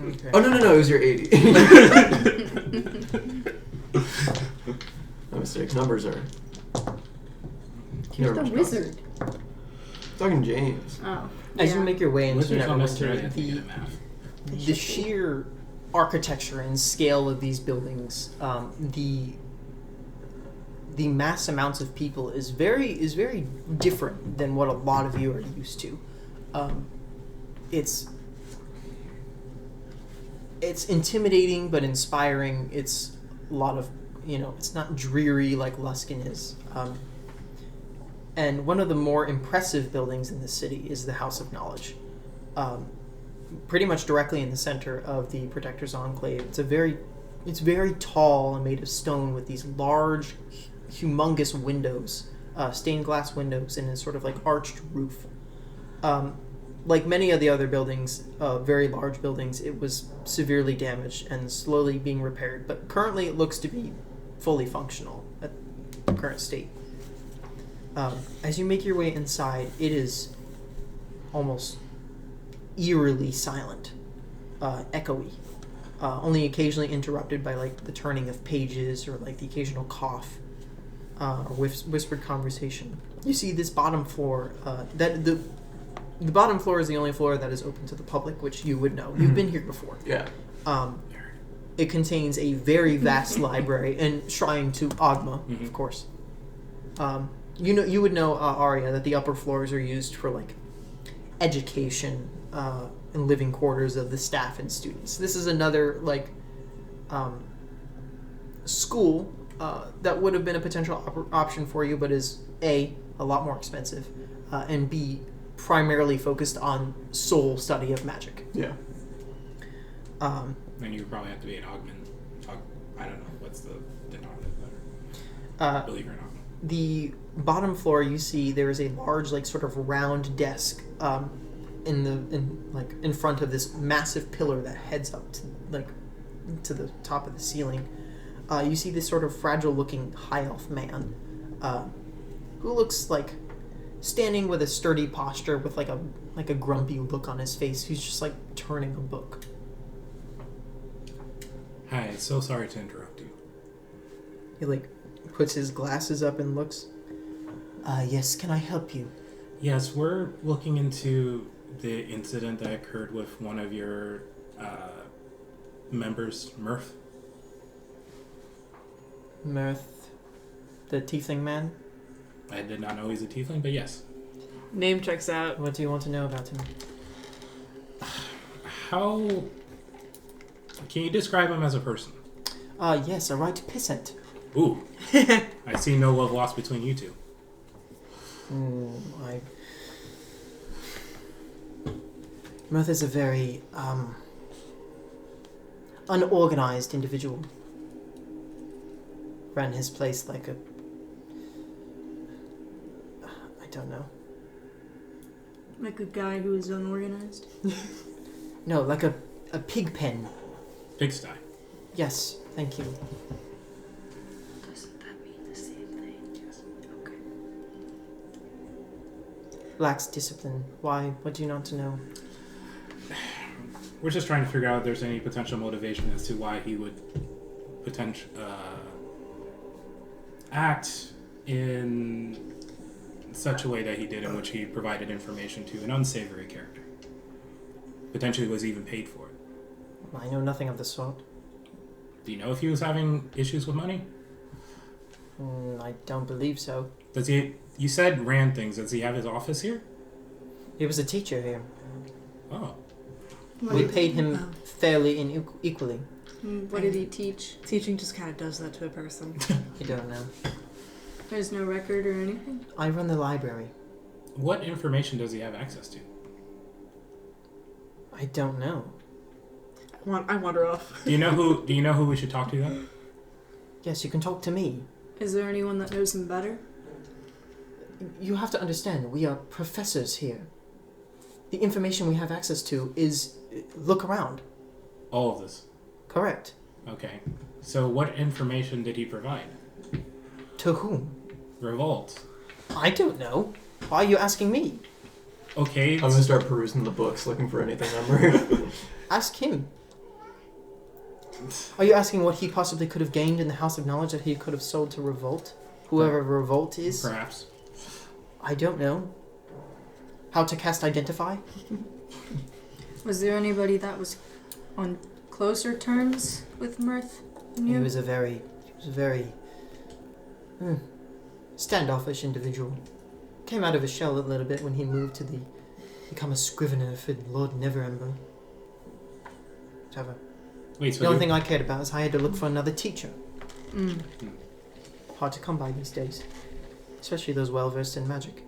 Okay. Oh, no, it was your 80. No mistake. Numbers are... You're never the much wizard. Talking James. Oh. As you make your way into Wizards don't necessarily Neverwinter, have to be good at math. the sheer architecture and scale of these buildings, the mass amounts of people is very different than what a lot of you are used to. It's intimidating but inspiring. It's a lot of, it's not dreary like Luskin is. And one of the more impressive buildings in the city is the House of Knowledge. Pretty much directly in the center of the Protector's Enclave. It's very tall and made of stone with these large, humongous windows, stained glass windows, and a sort of like arched roof. Like many of the other buildings, very large buildings, it was severely damaged and slowly being repaired, but currently it looks to be fully functional at the current state. As you make your way inside, it is almost eerily silent, echoey, only occasionally interrupted by like the turning of pages or like the occasional cough or whispered conversation. You see this bottom floor, that the bottom floor is the only floor that is open to the public, which you would know. You've been here before. Yeah. It contains a very vast library and shrine to Agma, of course. You would know, Aria, that the upper floors are used for like education and living quarters of the staff and students. This is another like school that would have been a potential option for you, but is a lot more expensive, and B, primarily focused on sole study of magic. Yeah. Then you would probably have to be an augment. I don't know what's the denominator there. Believe it or not. The bottom floor, you see there is a large, like, sort of round desk in front of this massive pillar that heads up to the top of the ceiling. You see this sort of fragile-looking high elf man, who looks like standing with a sturdy posture, with like a grumpy look on his face, who's just like turning a book. Hi, so sorry to interrupt you. He like puts his glasses up and looks. Yes, can I help you? Yes, we're looking into the incident that occurred with one of your members, Murph. Mirth, the tiefling man? I did not know he's a tiefling, but yes. Name checks out. What do you want to know about him? How... Can you describe him as a person? Yes, a right pissant. Ooh. I see no love lost between you two. Mirth is a very, unorganized individual. ran his place like a... I don't know. Like a guy who is unorganized? No, like a pig pen. Pigsty. Yes, thank you. Doesn't that mean the same thing? Yes. Okay. Lacks discipline. Why? What do you want to know? We're just trying to figure out if there's any potential motivation as to why he would act in such a way that he did, in which he provided information to an unsavory character. Potentially was even paid for it. I know nothing of the sort. Do you know if he was having issues with money? I don't believe so. Does he? You said ran things. Does he have his office here? He was a teacher here. Oh. We paid him fairly and equally. What did he teach? Teaching just kind of does that to a person. You don't know. There's no record or anything? I run the library. What information does he have access to? I don't know. I wander off. Do you know who we should talk to then? Yes, you can talk to me. Is there anyone that knows him better? You have to understand, we are professors here. The information we have access to is... Look around. All of this. Correct. Okay. So what information did he provide? To whom? Revolt. I don't know. Why are you asking me? Okay. I'm gonna start perusing the books, looking for anything number. Ask him. Are you asking what he possibly could have gained in the House of Knowledge that he could have sold to Revolt? Whoever Revolt is? Perhaps. I don't know. How to cast Identify? Was there anybody that was on closer terms with Mirth than you? He was a very standoffish individual. Came out of his shell a little bit when he moved to become a scrivener for Lord Neverwinter. Whatever. Wait, so The only thing I cared about is I had to look for another teacher. Mm. Hard to come by these days. Especially those well-versed in magic.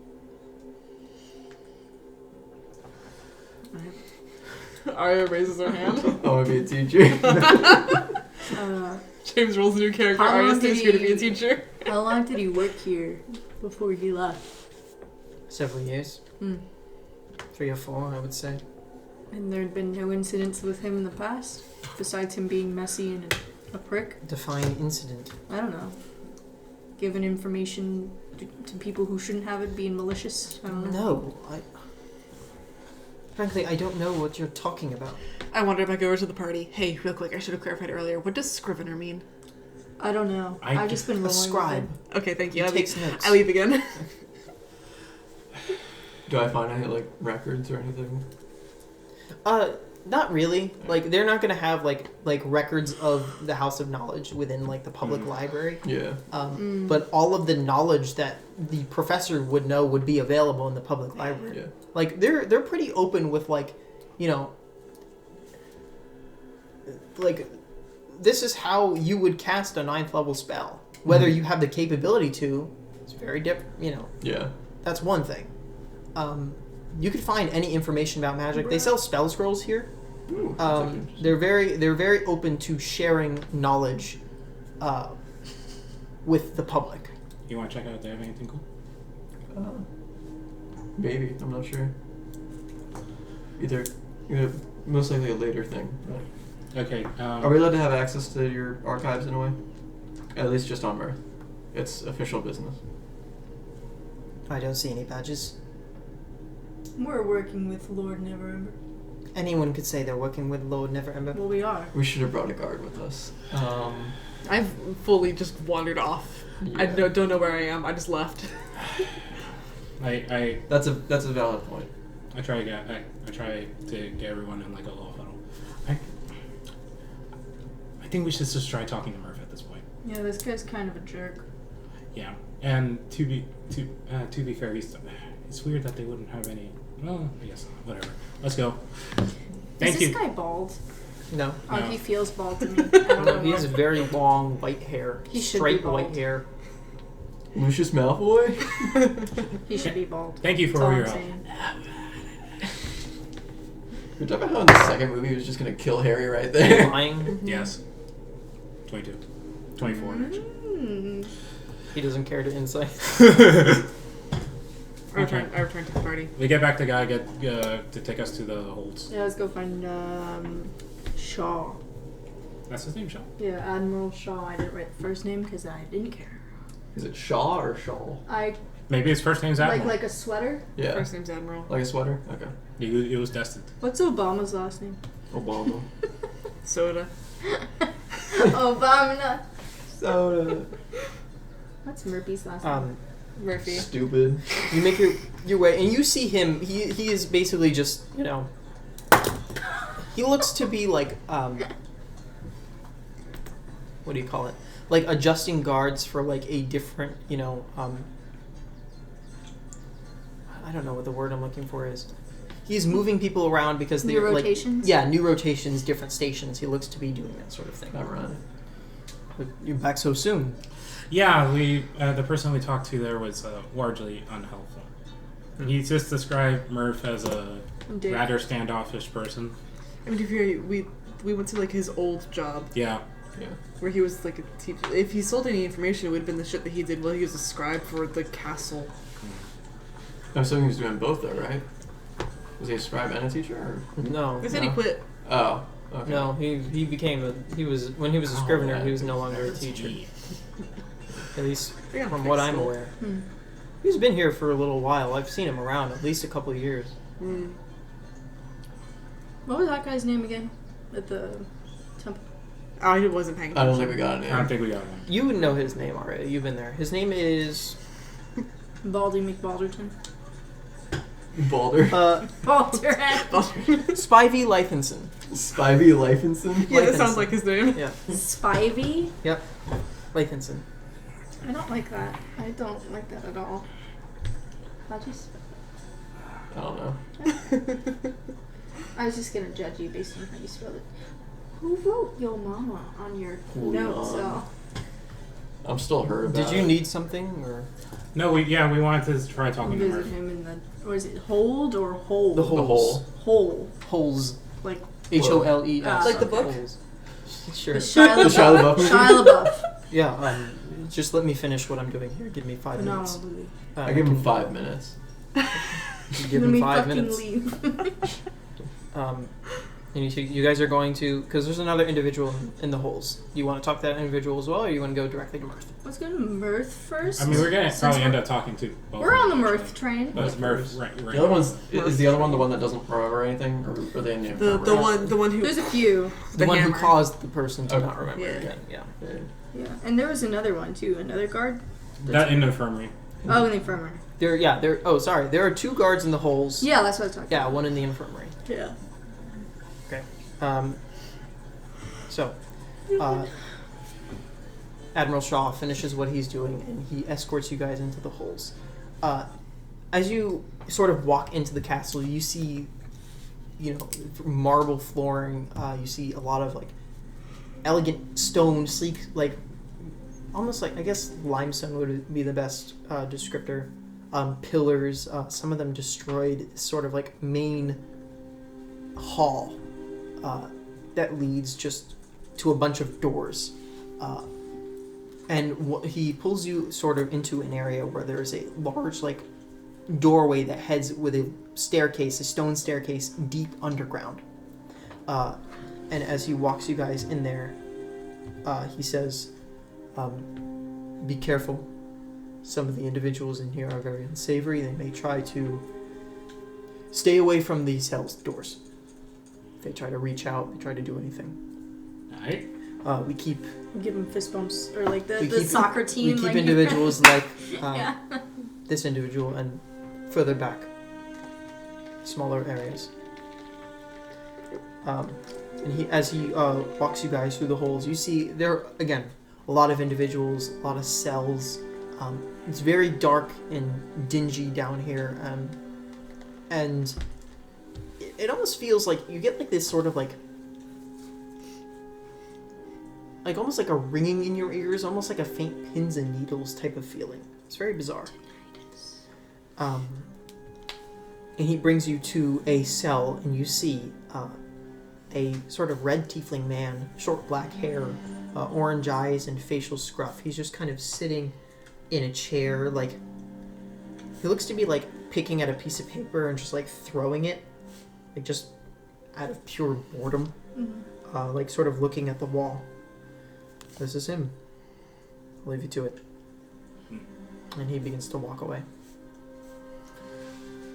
Aria raises her hand. I want to be a teacher. James rolls a new character. How long Aria did stays here to he- be a teacher. How long did he work here before he left? Several years. 3 or 4, I would say. And there had been no incidents with him in the past? Besides him being messy and a prick? Define incident. I don't know. Giving information to people who shouldn't have it, being malicious? I don't know. No, frankly, I don't know what you're talking about. I wonder if I go over to the party. Hey, real quick, I should have clarified earlier. What does scrivener mean? I don't know. I've just been A rolling scribe. with it. Okay, thank you. He I takes leave, notes. I leave again. Do I find any records or anything? Not really. Like, they're not gonna have like records of the House of Knowledge within the public library. Yeah. But all of the knowledge that the professor would know would be available in the public library. Yeah. Like, they're pretty open with this is how you would cast a 9th level spell. Whether you have the capability to, it's very different. Yeah. That's one thing. You could find any information about magic. They sell spell scrolls here. Ooh, They're very open to sharing knowledge with the public. You want to check out if they have anything cool? Maybe. I'm not sure. Either most likely a later thing. Okay. Are we allowed to have access to your archives in a way? At least just on Mirth. It's official business. I don't see any badges. We're working with Lord Neverember. Anyone could say they're working with Lord Neverember. Well, we are. We should have brought a guard with us. I've fully just wandered off. Yeah. I don't know where I am. I just left. That's a valid point. I try to get everyone in a little huddle. I think we should just try talking to Murph at this point. Yeah, this guy's kind of a jerk. Yeah, and to be fair, it's weird that they wouldn't have any. Well, I guess not. Whatever. Let's go. Thank Is you. this guy bald? No. Oh, No. he feels bald to me. I don't know. He has very long white hair. He should straight be bald. white hair. Lucius Malfoy? He should be bald. Thank you That's for all your I'm help. saying. You're talking about how in the second movie he was just gonna kill Harry right there. Lying. Yes. 22. 24, actually. He doesn't care to insight. I return to the party. We get back to guy to take us to the holds. Yeah, let's go find Shaw. That's his name, Shaw. Yeah, Admiral Shaw. I didn't write the first name because I didn't care. Is it Shaw or Shawl? Maybe his first name's Admiral. Like a sweater. Yeah. First name's Admiral. Like a sweater? Okay. It was destined. What's Obama's last name? Obama. Soda. Obama. Soda. What's Murphy's last name? Murphy. Stupid. You make your way, and you see him. He is basically just, you know. He looks to be like what do you call it? Like adjusting guards for like a different, you know. I don't know what the word I'm looking for is. He's moving people around because they're new rotations? like, yeah, new rotations, different stations. He looks to be doing that sort of thing. All right. But you're back so soon. Yeah, the person we talked to there was largely unhelpful. He just described Murph as a rather standoffish person. I mean, if we went to like his old job. Yeah. Yeah. Where he was like a teacher. If he sold any information, it would have been the shit that he did while he was a scribe for the castle. I'm assuming he was doing both though, right? Was he a scribe and a teacher? Or? No. They said he quit. Oh. Okay. No, he became when he was a scrivener, yeah. he was no longer a teacher. At least Yeah, from what I'm so. aware. He's been here for a little while. I've seen him around at least a couple of years. What was that guy's name again? At the temple. I wasn't paying I attention. don't think we got a name. I don't think we got one. You would know his name already. You've been there. His name is Baldy McBalderton. Balder. Balderton. Spivey Lythenson. Spivey Lythenson? Yeah, that Lythenson. sounds like his name. Yeah. Spivey? Yep. Lythenson. I don't like that. I don't like that at all. I don't know. was just gonna judge you based on how you spelled it. Who wrote Yo Mama on your notes? I'm still hurt about Did you it. need something or No, we wanted to try talking to visit Murph. him in the, what is it, hold or hole? the The holes? hole. Holes. Like HOLES. Like the book? Holes. Sure. the Shia The Shia LaBeouf movie? Shia LaBeouf. Yeah. Just let me finish what I'm doing here. Give me 5 No, minutes. Louis. I give him 5 minutes. Give Let him me 5 fucking minutes. leave. And you guys are going to, because there's another individual in the holes. You want to talk to that individual as well, or you want to go directly to Mirth? Let's go to Mirth first. I mean, we're gonna Since probably end we're- up talking to both. We're of on the them, Mirth actually. train. But it's Murph, right? The other one's is the other one the one that doesn't remember anything, or are they in the The infirmary? one who There's a few. The one hammer. who caused the person to Okay. not remember Yeah. again. Yeah. Yeah, and there was another one too. Another guard. That in the infirmary. Oh, in the infirmary. There are 2 guards in the holes. Yeah, that's what I was talking Yeah, one in the infirmary. about. Okay. So, Admiral Shaw finishes what he's doing, and he escorts you guys into the holes. As you sort of walk into the castle, you see, marble flooring. You see a lot of like elegant stone, sleek, like almost like I guess limestone would be the best descriptor. Pillars, some of them destroyed. Sort of like main hall that leads just to a bunch of doors. And he pulls you sort of into an area where there is a large, like, doorway that heads with a staircase, a stone staircase, deep underground. And as he walks you guys in there, he says, be careful. Some of the individuals in here are very unsavory. They may try to stay away from these hell's doors. If they try to reach out, they try to do anything. Alright. We keep Give him fist bumps or like the We keep- soccer team. we keep like individuals like yeah. this individual and further back, smaller areas. And as he walks you guys through the holes, you see there again a lot of individuals, a lot of cells. It's very dark and dingy down here, and it almost feels like you get like this sort of like almost like a ringing in your ears, almost like a faint pins and needles type of feeling. It's very bizarre. And he brings you to a cell, and you see a sort of red tiefling man, short black hair, orange eyes and facial scruff. He's just kind of sitting in a chair, like he looks to be like picking at a piece of paper and just like throwing it, like just out of pure boredom, like sort of looking at the wall. This is him. I'll leave you to it. And he begins to walk away.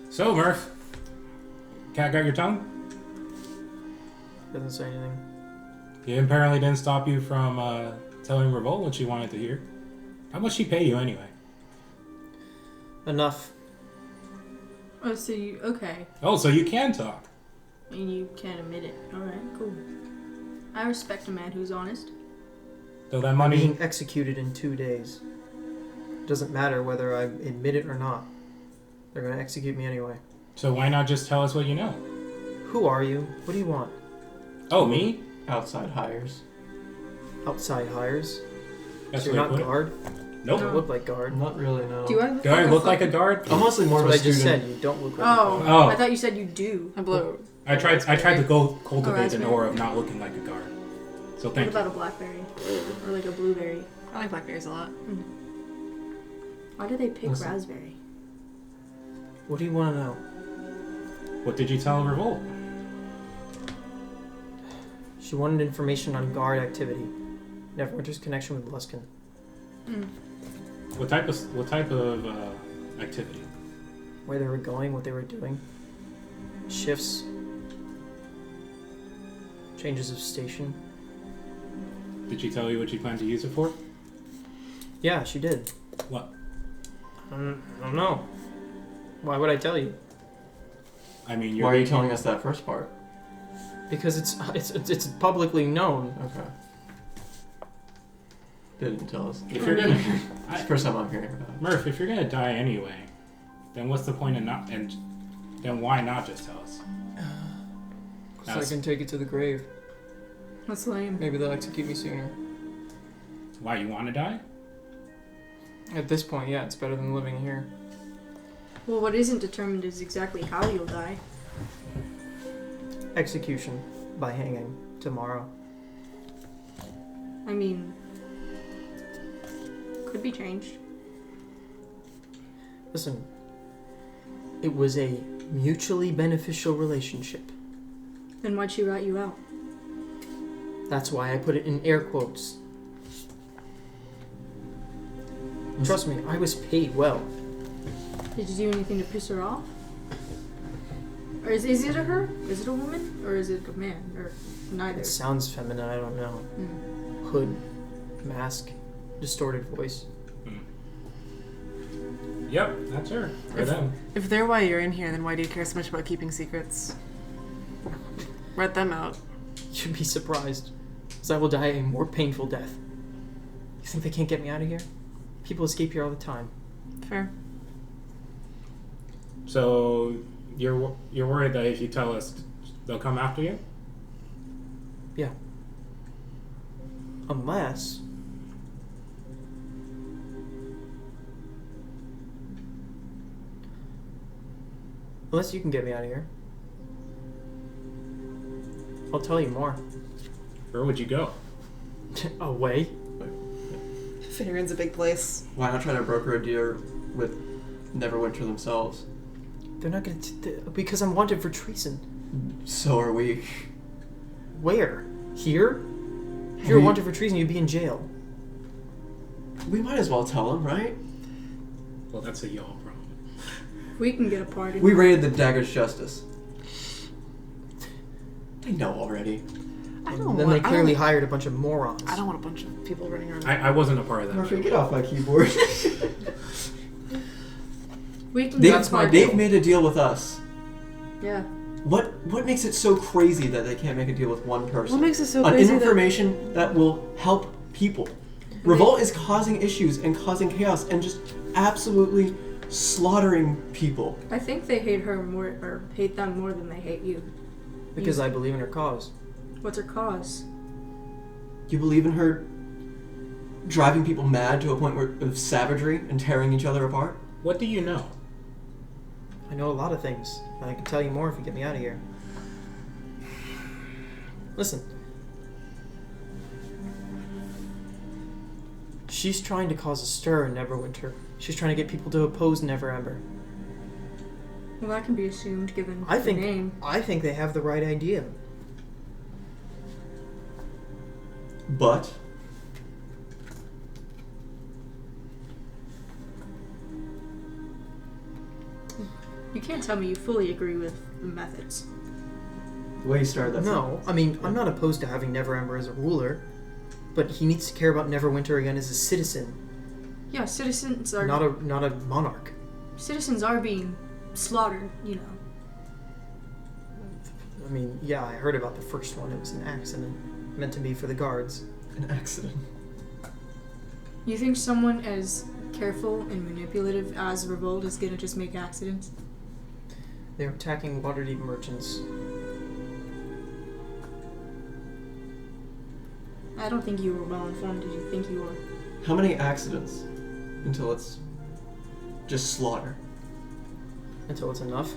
So, Murph, cat got your tongue? Doesn't say anything. He apparently didn't stop you from telling Revolt what she wanted to hear. How much she pay you anyway? Enough. Oh, so you... Okay. Oh, so you can talk. And you can't admit it. Alright, cool. I respect a man who's honest. So that I'm money... being executed in 2 days. It doesn't matter whether I admit it or not. They're going to execute me anyway. So why not just tell us what you know? Who are you? What do you want? Oh, me? Outside hires. Outside hires? That's So the you're way not to put it. guard? Nope. You don't look like guard. Not really, no. Do I look Do like I a look like a fucking- guard? I'm mostly more That's of what a I just student. said. You don't look like Oh, a guard. Oh. I thought you said you do. I blow. I tried to go cultivate an raspberry. aura of not looking like a guard. So What thank you. about a blackberry? Or like a blueberry? I like blackberries a lot. Why do they pick Listen. raspberry? What do you want to know? What did you tell Revolt? She wanted information on guard activity. Neverwinter's connection with Luskin. What type of activity? Where they were going, what they were doing. Shifts. Changes of station. Did she tell you what she planned to use it for? Yeah, she did. What? I don't know. Why would I tell you? I mean, Why are you telling us that first part? Because it's publicly known. Okay. They didn't tell us. If you're gonna, It's the first time I'm hearing about it. Murph, if you're gonna die anyway, then what's the point in not? And then why not just tell us? So I can take it to the grave. That's lame. Maybe they'll execute me sooner. Why you want to die? At this point, yeah, it's better than living here. Well, what isn't determined is exactly how you'll die. Execution by hanging tomorrow. I mean, could be changed. Listen, it was a mutually beneficial relationship. Then why'd she rat you out? That's why I put it in air quotes. Trust me, I was paid well. Did you do anything to piss her off? Or is it a her? Is it a woman? Or is it a man? Or neither? It sounds feminine, I don't know. Hood, mask, distorted voice. Yep, that's her. For them. If they're why you're in here, then why do you care so much about keeping secrets? Rat them out. You'd be surprised, because I will die a more painful death. You think they can't get me out of here? People escape here all the time. Fair. So you're worried that if you tell us, they'll come after you? Yeah. Unless... Unless you can get me out of here. I'll tell you more. Where would you go? Away? Faerun's a big place. Why not try to broker a deal with Neverwinter themselves? They're not gonna... because I'm wanted for treason. So are we. Where? Here? If you were wanted for treason, you'd be in jail. We might as well tell them, right? Well, that's a y'all problem. We can get a party. We raided the Dagger's Justice. They know already. I don't Then want. they clearly hired a bunch of morons. I don't want a bunch of people running around. I wasn't a part of that. Murphy, get off my keyboard. We can get a party. They've made a deal with us. Yeah. What makes it so crazy that they can't make a deal with one person? What makes it so On crazy information that will help people. Revolt is causing issues and causing chaos and just absolutely slaughtering people. I think they hate her more, or hate them more than they hate you. Because I believe in her cause. What's her cause? You believe in her driving people mad to a point of savagery and tearing each other apart? What do you know? I know a lot of things, and I can tell you more if you get me out of here. Listen. She's trying to cause a stir in Neverwinter. She's trying to get people to oppose Neverember. Well, that can be assumed given I the think name. they have the right idea. But You can't tell me you fully agree with the methods. the way you started that No, sentence. I mean, I'm not opposed to having Neverember as a ruler, but he needs to care about Neverwinter again as a citizen, Yeah, citizens are not a monarch. citizens are being slaughtered. You know. I mean, yeah, I heard about the first one. It was an accident, meant to be for the guards. An accident. You think someone as careful and manipulative as Revolt is gonna just make accidents? They're attacking Waterdeep merchants. I don't think you were well informed. Did you think you were? How many accidents until it's just slaughter? Until it's enough.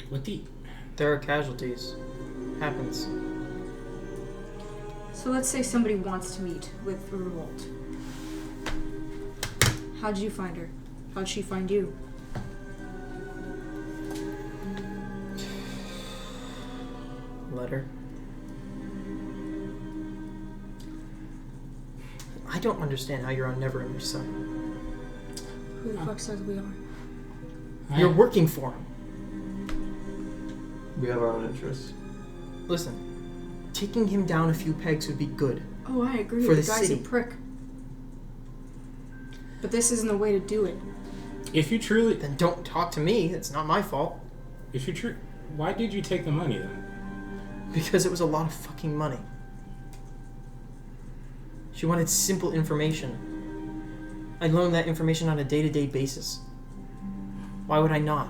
What the? There are casualties. Happens. So let's say somebody wants to meet with Revolt. How'd you find her? How'd she find you? Letter. I don't understand how you're on Neverember's side. Who the fuck says we are? You're working for him. We have our own interests. Listen, taking him down a few pegs would be good. Oh, I agree. For The the guy's city. a prick. But this isn't the way to do it. If you truly, Then don't talk to me. It's not my fault. why did you take the money then? Because it was a lot of fucking money. She wanted simple information. I learned that information on a day-to-day basis. Why would I not?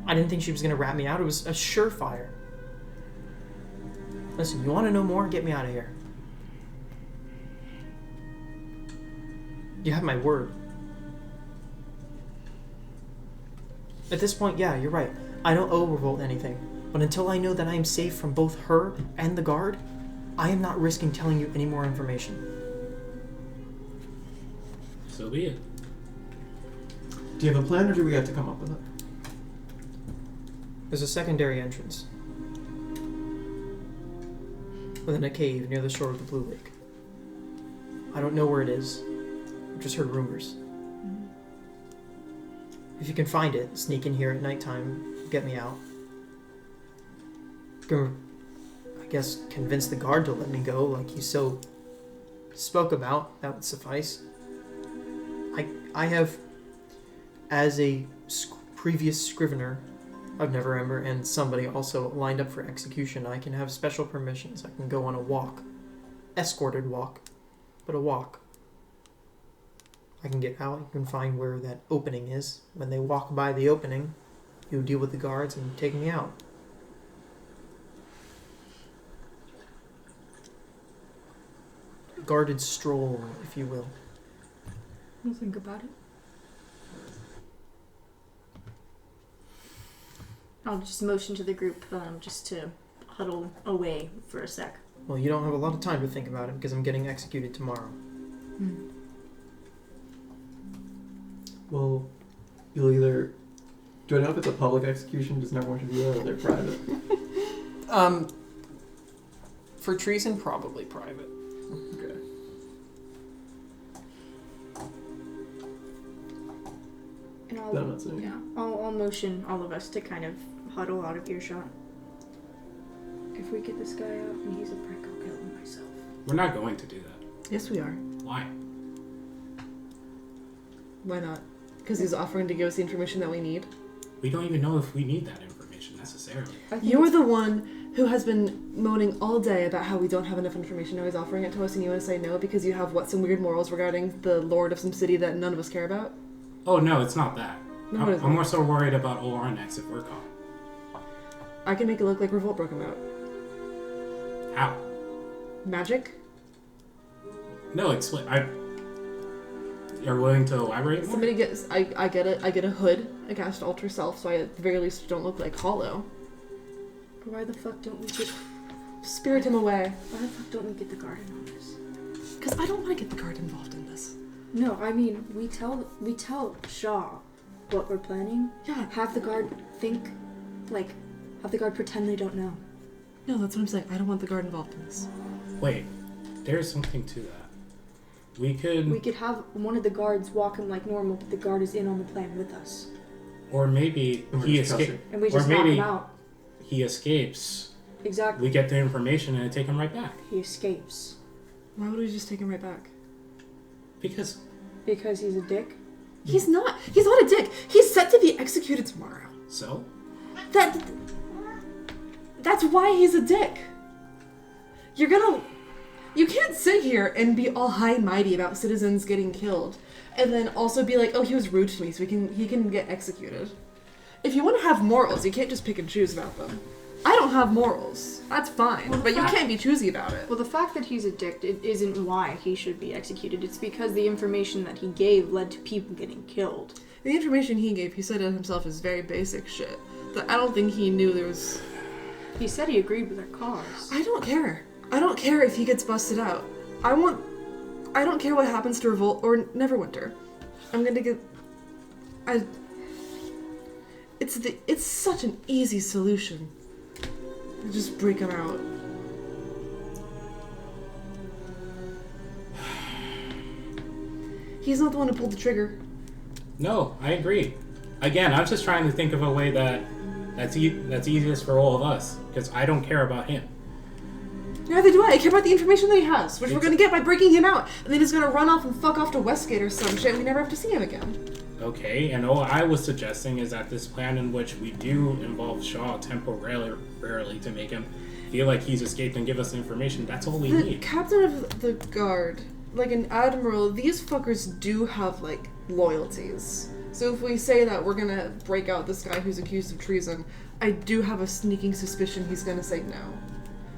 I didn't think she was going to rat me out. It was a surefire. Listen, you want to know more? Get me out of here. You have my word. At this point, yeah, you're right. I don't owe Revolt anything. But until I know that I am safe from both her and the guard, I am not risking telling you any more information. So be it. Do you have a plan, or do we have to come up with it? There's a secondary entrance within a cave near the shore of the Blue Lake. I don't know where it is. I've just heard rumors. If you can find it, sneak in here at nighttime, get me out. I guess convince the guard to let me go like you so spoke about. That would suffice. I have, as a previous scrivener of Neverember and somebody also lined up for execution, I can have special permissions. I can go on a walk. Escorted walk, but a walk. I can get out, you can find where that opening is. When they walk by the opening, you deal with the guards and take me out. Guarded stroll, if you will. We'll think about it. I'll just motion to the group just to huddle away for a sec. Well, you don't have a lot of time to think about it because I'm getting executed tomorrow. Well, you'll either... Do I know if it's a public execution? Does Neverwinter do that, or they're private? For treason, probably private. Okay. And Then I'm not saying. yeah, I'll motion all of us to kind of huddle out of earshot. If we get this guy out and he's a prick, I'll kill him myself. We're not going to do that. Yes, we are. Why? Why not? Because he's offering to give us the information that we need. We don't even know if we need that information necessarily. You're the one who has been moaning all day about how we don't have enough information. Now he's offering it to us and you want to say no because you have, some weird morals regarding the lord of some city that none of us care about? Oh no, it's not that. No, what is I'm it? more so worried about Olornex if we're caught. I can make it look like Revolt broke him out. How? Magic? No, explain. You're willing to elaborate more? Somebody gets, I get a hood, I cast Alter Self, so I at the very least don't look like Hollow. Why the fuck don't we get... Spirit him away. Why the fuck don't we get the garden on this? Because I don't want to get the guard involved in this. No, I mean, we tell Shaw what we're planning. Yeah. Have the guard think, like, have the guard pretend they don't know. No, that's what I'm saying. I don't want the guard involved in this. Wait, there's something to that. We could have one of the guards walking like normal, but the guard is in on the plan with us. Or maybe he escapes. And we just knock him out. He escapes. Exactly. We get the information and take him right back. He escapes. Why would we just take him right back? Because he's a dick? He's not. He's not a dick. He's set to be executed tomorrow. So? That's why he's a dick. You can't sit here and be all high and mighty about citizens getting killed and then also be like, oh, he was rude to me, so he can get executed. If you want to have morals, you can't just pick and choose about them. I don't have morals. That's fine. But you can't be choosy about it. Well, the fact that he's a dick isn't why he should be executed. It's because the information that he gave led to people getting killed. The information he gave, he said it himself, is very basic shit. That I don't think he knew there was... He said he agreed with our cause. I don't care. I don't care if he gets busted out. I don't care what happens to Revolt or Neverwinter. I'm gonna get... It's such an easy solution. Just break him out. He's not the one who pulled the trigger. No, I agree. Again, I'm just trying to think of a way that's easiest for all of us, because I don't care about him. Neither do I. I care about the information that he has, which we're gonna get by breaking him out, and then he's gonna run off and fuck off to Westgate or some shit, and we never have to see him again. Okay, and all I was suggesting is that this plan in which we do involve Shaw temporarily to make him feel like he's escaped and give us information, that's all we The need. captain of the guard, like an admiral, these fuckers do have, like, loyalties. So if we say that we're gonna break out this guy who's accused of treason, I do have a sneaking suspicion he's gonna say no.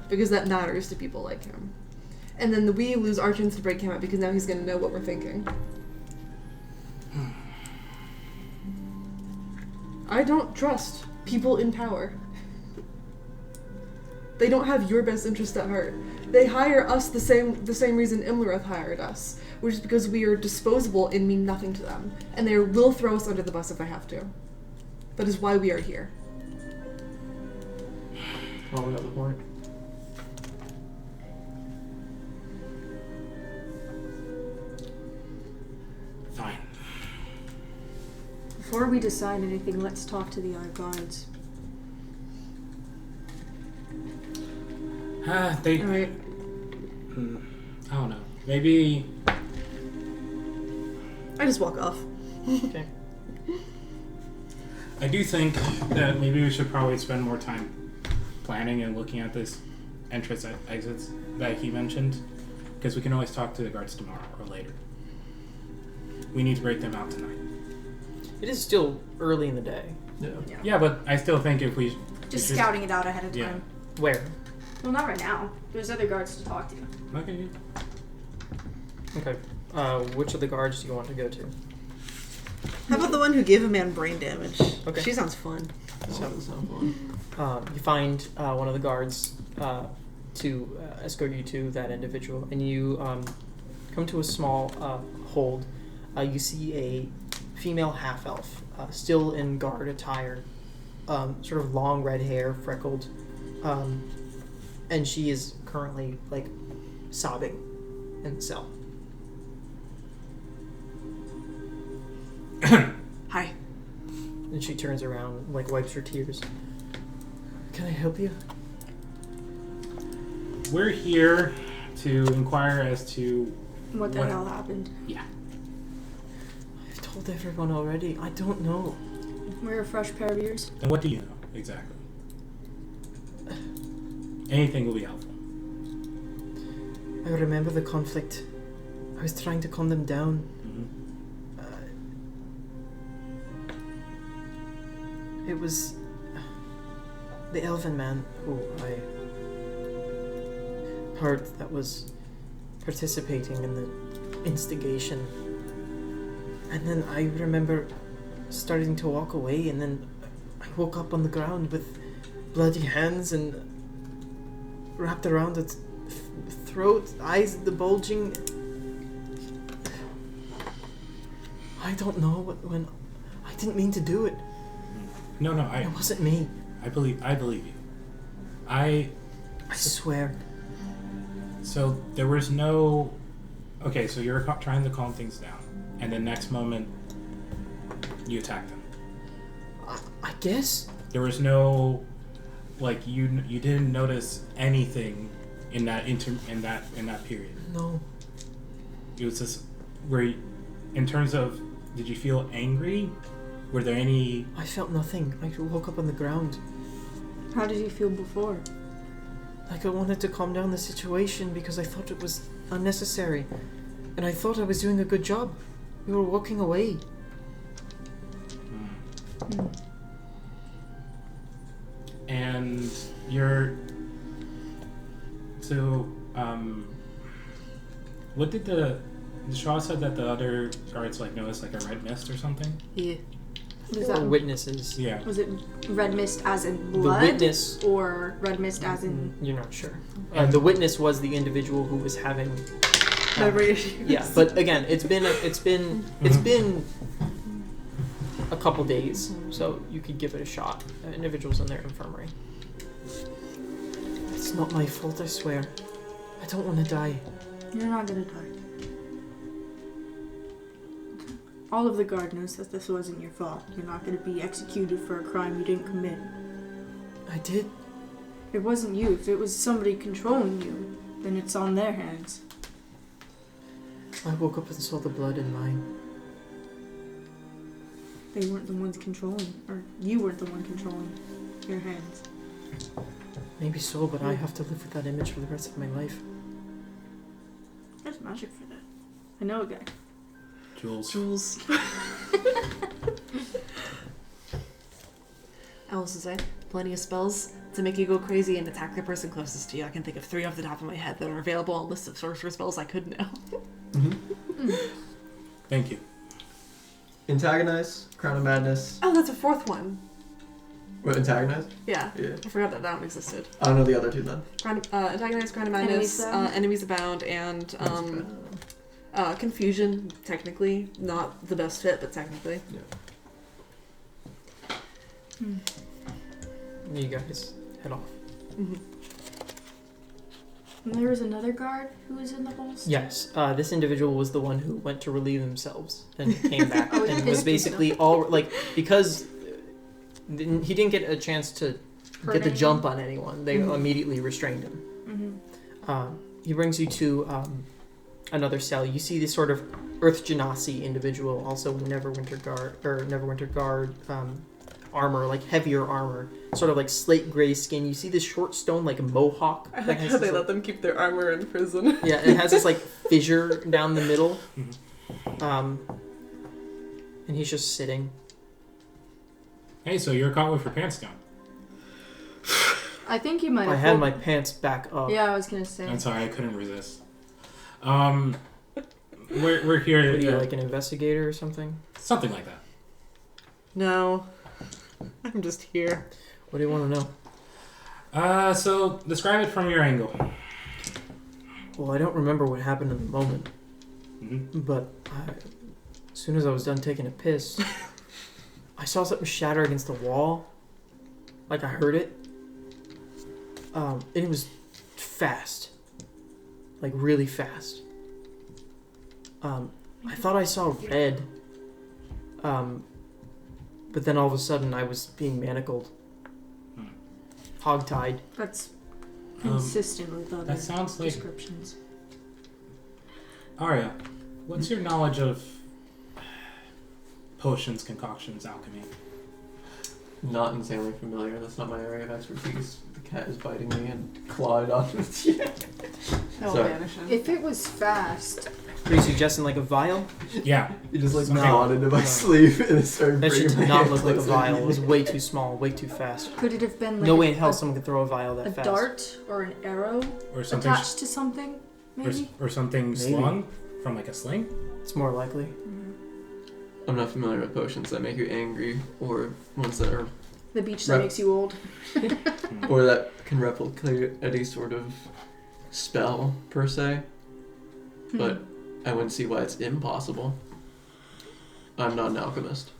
Because that matters to people like him. And then we lose our chance to break him out because now he's gonna know what we're thinking. I don't trust people in power. They don't have your best interest at heart. They hire us the same reason Imlereth hired us, which is because we are disposable and mean nothing to them, and they will throw us under the bus if they have to. That is why we are here. Oh, we have the point. Fine. Before we decide anything, let's talk to the other guards. They... Alright. I don't know. Maybe... I just walk off. Okay. I do think that maybe we should probably spend more time planning and looking at this entrance exits that he mentioned, because we can always talk to the guards tomorrow or later. We need to break them out tonight. It is still early in the day. Yeah. Yeah, but I still think if we... Just scouting it out ahead of time. Yeah. Where? Well, not right now. There's other guards to talk to. Okay. Okay. Which of the guards do you want to go to? How about the one who gave a man brain damage? Okay. She sounds fun. That doesn't sound fun. You find one of the guards to escort you to that individual, and you come to a small hold. You see a female half-elf, still in guard attire, sort of long red hair, freckled, and she is currently, like, sobbing in the cell. Hi. And she turns around, like, wipes her tears. Can I help you? We're here to inquire as to... What the hell happened? Yeah. I've told everyone already. I don't know. We're a fresh pair of ears. And what do you know, exactly? Anything will be helpful. I remember the conflict. I was trying to calm them down. It was the elven man who I heard that was participating in the instigation. And then I remember starting to walk away, and then I woke up on the ground with bloody hands and wrapped around its throat, eyes the bulging. I don't know when... I didn't mean to do it. No, It wasn't me. I believe you. I swear. So there was no... Okay, so you're trying to calm things down, and the next moment, you attack them. I guess? There was no... Like, you didn't notice anything in that period. No. It was just... in terms of... Did you feel angry? Were there any... I felt nothing. I woke up on the ground. How did you feel before? Like I wanted to calm down the situation because I thought it was unnecessary. And I thought I was doing a good job. We were walking away. And you're... So, what did the Shaw said that the other guards like noticed like a red mist or something? Yeah. Was Or that witnesses. Yeah. Was it red mist as in blood? The witness... Or red mist as in... You're not sure. The witness was the individual who was having... Memory issues. Yeah, but again, it's been a couple days, so you could give it a shot. Individuals in their infirmary. It's not my fault, I swear. I don't want to die. You're not gonna die. All of the guard knows that this wasn't your fault. You're not gonna be executed for a crime you didn't commit. I did. It wasn't you. If it was somebody controlling you, then it's on their hands. I woke up and saw the blood in mine. They weren't the ones controlling, or you weren't the one controlling your hands. Maybe so, but I have to live with that image for the rest of my life. There's magic for that. I know a guy. Jules. I will also say, plenty of spells to make you go crazy and attack the person closest to you. I can think of 3 off the top of my head that are available on lists of sorcerer spells I could know. Thank you. Antagonize, Crown of Madness. Oh, that's a 4th one. What, antagonize? Yeah. Yeah. I forgot that one existed. I don't know the other two then. Antagonize, Crown of Madness, Enemies Abound, and Confusion, technically. Not the best fit, but technically. Yeah. You guys head off. Mm-hmm. And there was another guard who was in the holes? Yes, this individual was the one who went to relieve themselves and came back Oh, and he was pissed basically because he didn't get a chance to get the jump on anyone. They immediately restrained him. He brings you to another cell. You see this sort of Earth Genasi individual, also in Neverwinter Guard armor, like heavier armor, sort of like slate gray skin. You see this short stone like mohawk. I like how they let them keep their armor in prison. Yeah, it has this like fissure down the middle. And he's just sitting. Hey, so you're caught with your pants down. I think you might have... I had my pants back up. Yeah, I was gonna say. I'm sorry, I couldn't resist. We're here. What are you, like an investigator or something? Something like that. No. I'm just here. What do you want to know? So describe it from your angle. Well, I don't remember what happened in the moment, but as soon as I was done taking a piss, I saw something shatter against the wall. Like I heard it. And it was fast. Like really fast. I thought I saw red. But then all of a sudden I was being manacled. Hogtied. That's consistent with other that sounds like... descriptions. Aria, what's your knowledge of potions, concoctions, alchemy? Not insanely familiar. That's not my area of expertise. The cat is biting me and clawed on its No Sorry. vanishing. If it was fast... Are you suggesting like a vial? Yeah. You just like No. gnawed into my sleeve and it started That bringing should my not hand look like a closer. vial. It was way too small, way too fast. Could it have been like No way in hell someone could throw a vial that a fast. dart or an arrow Or something... attached to something? Maybe? Or something Maybe. slung from like a sling? It's more likely. I'm not familiar with potions that make you angry or ones that are The beach that makes you old. or that can replicate any sort of spell per se. But I wouldn't see why it's impossible. I'm not an alchemist.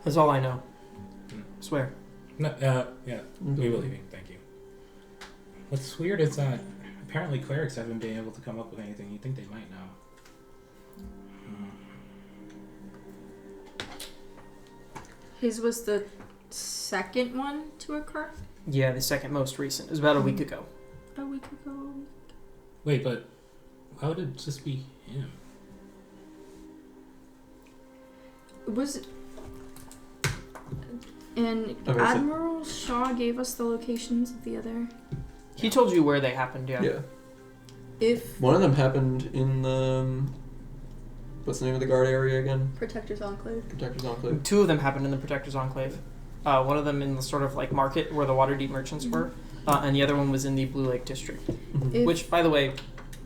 That's all I know. Swear. No, yeah, we believe you. Thank you. What's weird is that apparently clerics haven't been able to come up with anything. You think they might now? His was the second one to occur? Yeah, the second most recent. It was about a week ago. A week ago. Wait, but how would it just be him? Was it... And Okay, Admiral Shaw gave us the locations of the other... He told you where they happened, yeah. Yeah. If... One of them happened in the... What's the name of the guard area again? Protector's Enclave. Protector's Enclave. Two of them happened in the Protector's Enclave. One of them in the sort of like market where the Waterdeep merchants were, and the other one was in the Blue Lake District. If- Which, by the way,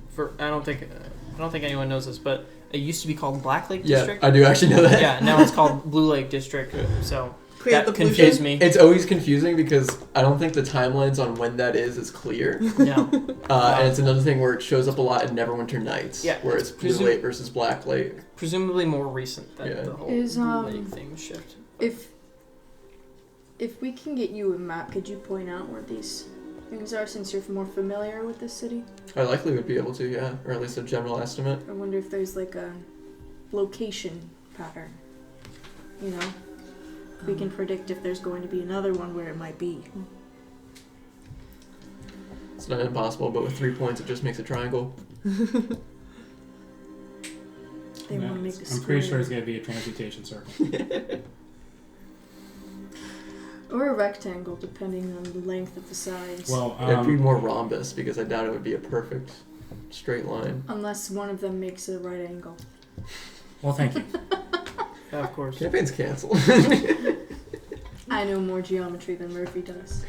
for I don't think anyone knows this, but it used to be called Black Lake District. Yeah, I do actually know that. Yeah, now it's called Blue Lake District. So Clear that the pollution. confused me. It's always confusing because I don't think the timelines on when that is clear. No. And it's another thing where it shows up a lot in Neverwinter Nights. Yeah, Where it's Blue Lake versus Black Lake. Presumably more recent than Yeah. the whole Is, Blue Lake thing shift. If we can get you a map, could you point out where these things are since you're more familiar with this city? I likely would be able to, yeah. Or at least a general estimate. I wonder if there's like a location pattern. You know? We can predict if there's going to be another one where it might be. It's not impossible, but with 3 points it just makes a triangle. They want to make the I'm pretty sure it's going to be a transmutation circle. Or a rectangle, depending on the length of the sides. Well, It'd be more rhombus because I doubt it would be a perfect straight line. Unless one of them makes a right angle. well, thank you. Yeah, of course. Campaign's canceled. I know more geometry than Murphy does.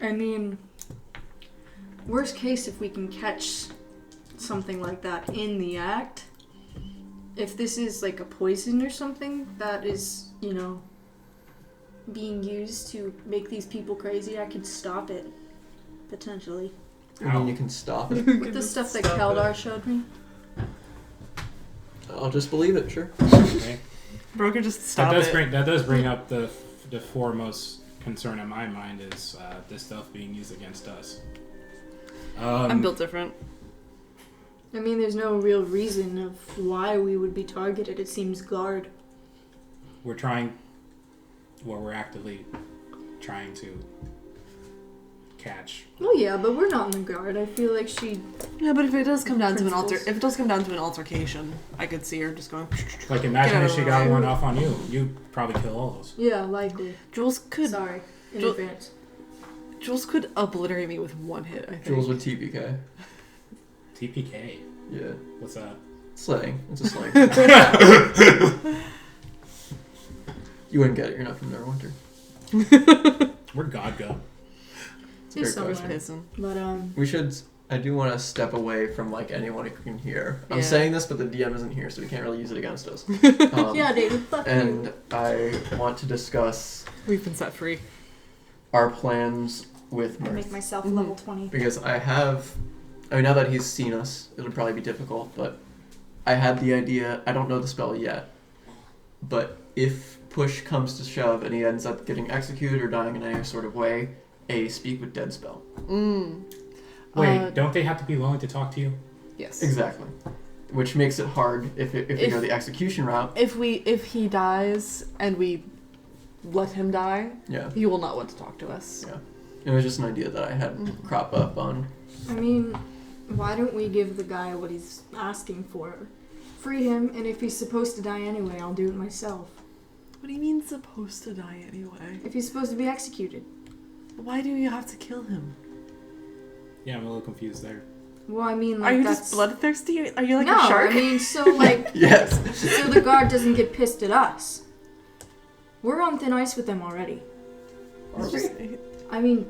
I mean, worst case, if we can catch something like that in the act, if this is like a poison or something that is, you know, being used to make these people crazy, I could stop it. Potentially. I mean, you can stop it. With the stuff that Keldar showed me. I'll just believe it, sure. Okay. Bro can just stop it. That does bring up the foremost concern in my mind is this stuff being used against us. I'm built different. I mean, there's no real reason of why we would be targeted. It seems guard. We're actively trying to catch. Well, yeah, but we're not in the guard. I feel like she... Yeah, but if it does come down to Principles. an altercation, I could see her just going. Like, imagine if she got way. one off on you. You'd probably kill all those. Yeah, likely. Jules could. Sorry, in Ju- advance. Jules could obliterate me with one hit. I think. Jules with TPK. TPK. Yeah. What's that? Slang. It's a slang. You wouldn't get it. You're not from Neverwinter. We're God Go. It's a He's great somewhere. question. But, We should... I do want to step away from, like, anyone who can hear. I'm Yeah. saying this, but the DM isn't here, so we can't really use it against us. yeah, David, fuck And you. I want to discuss We've been set free. our plans with I make Mirth. myself Mhm. level 20. Because now that he's seen us, it'll probably be difficult, but I had the idea, I don't know the spell yet, but if push comes to shove and he ends up getting executed or dying in any sort of way, a speak with dead spell. Wait, don't they have to be willing to talk to you? Yes. Exactly. Which makes it hard if you go the execution route. If he dies and we let him die, Yeah. he will not want to talk to us. Yeah. It was just an idea that I had crop up on. I mean, why don't we give the guy what he's asking for? Free him, and if he's supposed to die anyway, I'll do it myself. What do you mean supposed to die anyway? If he's supposed to be executed. Why do you have to kill him? Yeah, I'm a little confused there. Well, I mean, like, Are you that's... just bloodthirsty? Are you like no, a shark? I mean, so, like... Yes. So the guard doesn't get pissed at us. We're on thin ice with them already. It's just- I mean,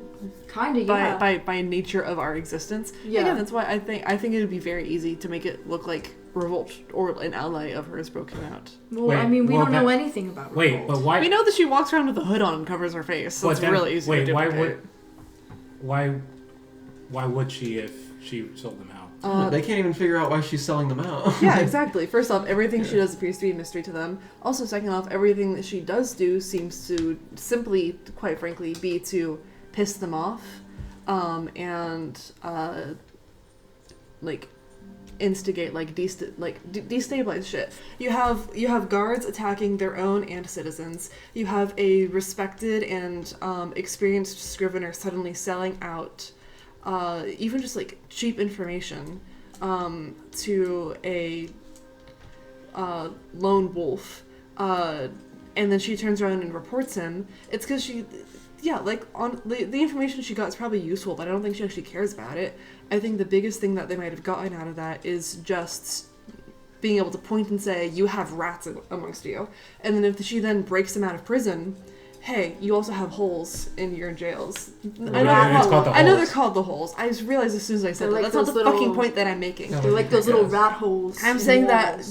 kinda, yeah. by nature of our existence. Yeah. Again, that's why I think it would be very easy to make it look like Revolt or an ally of hers broke him out. Well, Wait, I mean, we well, don't know that- anything about Wait, revolt. but why? We know that she walks around with a hood on and covers her face, so but it's then- really easy wait, to why duplicate. would she if she sold them out? They can't even figure out why she's selling them out. Yeah, exactly. First off, everything she does appears to be a mystery to them. Also, second off, everything that she does do seems to simply, quite frankly, be to piss them off, and like instigate, like destabilize shit. You have guards attacking their own and citizens. You have a respected and experienced scrivener suddenly selling out even just like cheap information to a lone wolf, and then she turns around and reports him. It's because she, like on the information she got is probably useful, but I don't think she actually cares about it. I think the biggest thing that they might have gotten out of that is just being able to point and say, you have rats amongst you. And then if she then breaks them out of prison, hey, you also have holes in your jails. I know they're called the holes. I just realized as soon as I said that. That's not the fucking point that I'm making. They're like those little rat holes. I'm saying that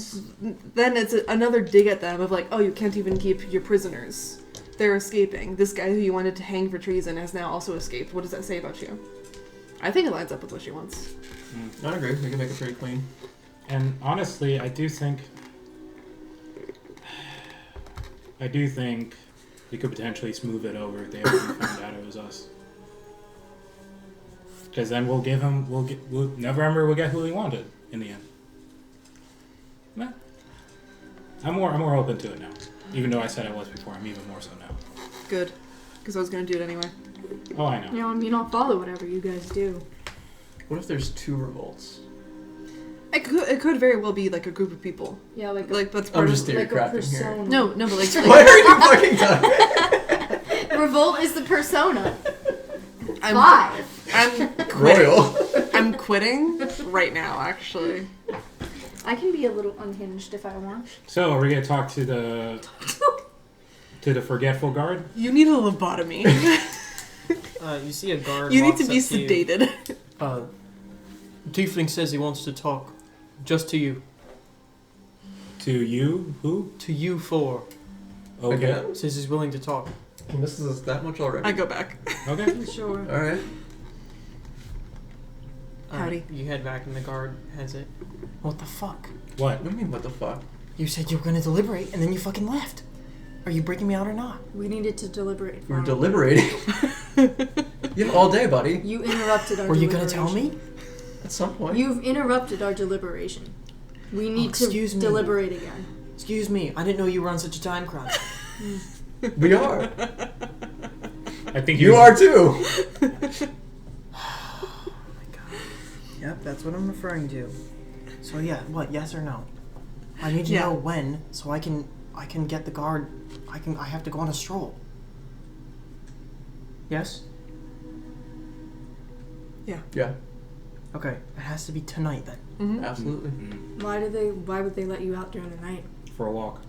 then it's another dig at them of like, oh, you can't even keep your prisoners. They're escaping. This guy who you wanted to hang for treason has now also escaped. What does that say about you? I think it lines up with what she wants. I agree. We can make it pretty clean. And honestly, I do think we could potentially smooth it over if they ever found out it was us. Because then Neverwinter will get who he wanted in the end. Nah. I'm more open to it now. Even though I said I was before, I'm even more so now. Good. Because I was going to do it anyway. Oh, I know. You know, I mean, I'll follow whatever you guys do. What if there's 2 revolts? It could very well be like a group of people. Yeah, like that's I'm part just of theory like a crafting persona. here. No, but like Why are you fucking talking? Revolt is the persona. I'm 5. I'm Royal. I'm quitting right now, actually. I can be a little unhinged if I want. So, are we going to talk to the forgetful guard? You need a lobotomy. You see a guard. You need to walks be up you. sedated. Tiefling says he wants to talk. Just to you. To you? Who? To you 4. Okay. Again? Says he's willing to talk. He misses us that much already. I go back. Okay. Sure. Alright. Howdy. You head back and the guard has it. What the fuck? What? What do you mean, what the fuck? You said you were gonna deliberate and then you fucking left. Are you breaking me out or not? We needed to deliberate. We were Fine. deliberating. You have all day, buddy. You interrupted our Were you deliberation. gonna tell me? At some point. You've interrupted our deliberation. We need excuse to me. deliberate again. Excuse me, I didn't know you were on such a time crunch. We are. I think You are too. Yep, that's what I'm referring to. So yeah, what? Yes or no? I need to Yeah. know when, so I can get the guard. I have to go on a stroll. Yes? Yeah, Okay, it has to be tonight then. Mm-hmm. absolutely. Why would they let you out during the night? For a walk.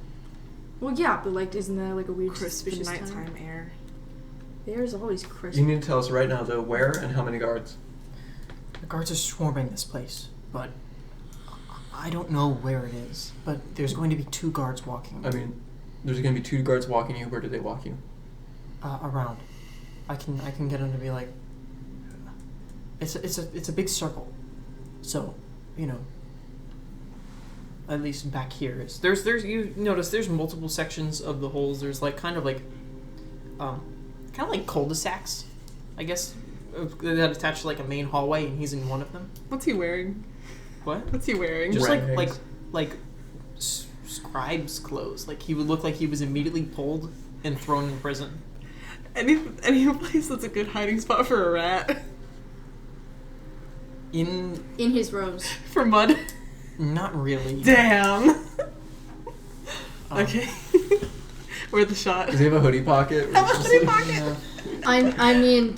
Well, yeah, but like, isn't that like a weird Crisp suspicious nighttime time? air. There's always crisp. You need to tell us right now, though, where and how many guards. The guards are swarming this place, but I don't know where it is. But there's going to be 2 guards walking I mean, there's going to be 2 guards walking you. Where do they walk you? around. I can get them to be like. It's a big circle, so you know. At least back here is there's you notice there's multiple sections of the holes. There's like kind of like cul-de-sacs, I guess, that attach to like a main hallway, and he's in one of them. What's he wearing? What? What's he wearing? Just Rags. like scribe's clothes. Like he would look like he was immediately pulled and thrown in prison. Any place that's a good hiding spot for a rat. In his robes. For mud. not really. Damn. Okay. Where the shot? Does he have a hoodie pocket? Have a hoodie pocket. Yeah. I mean,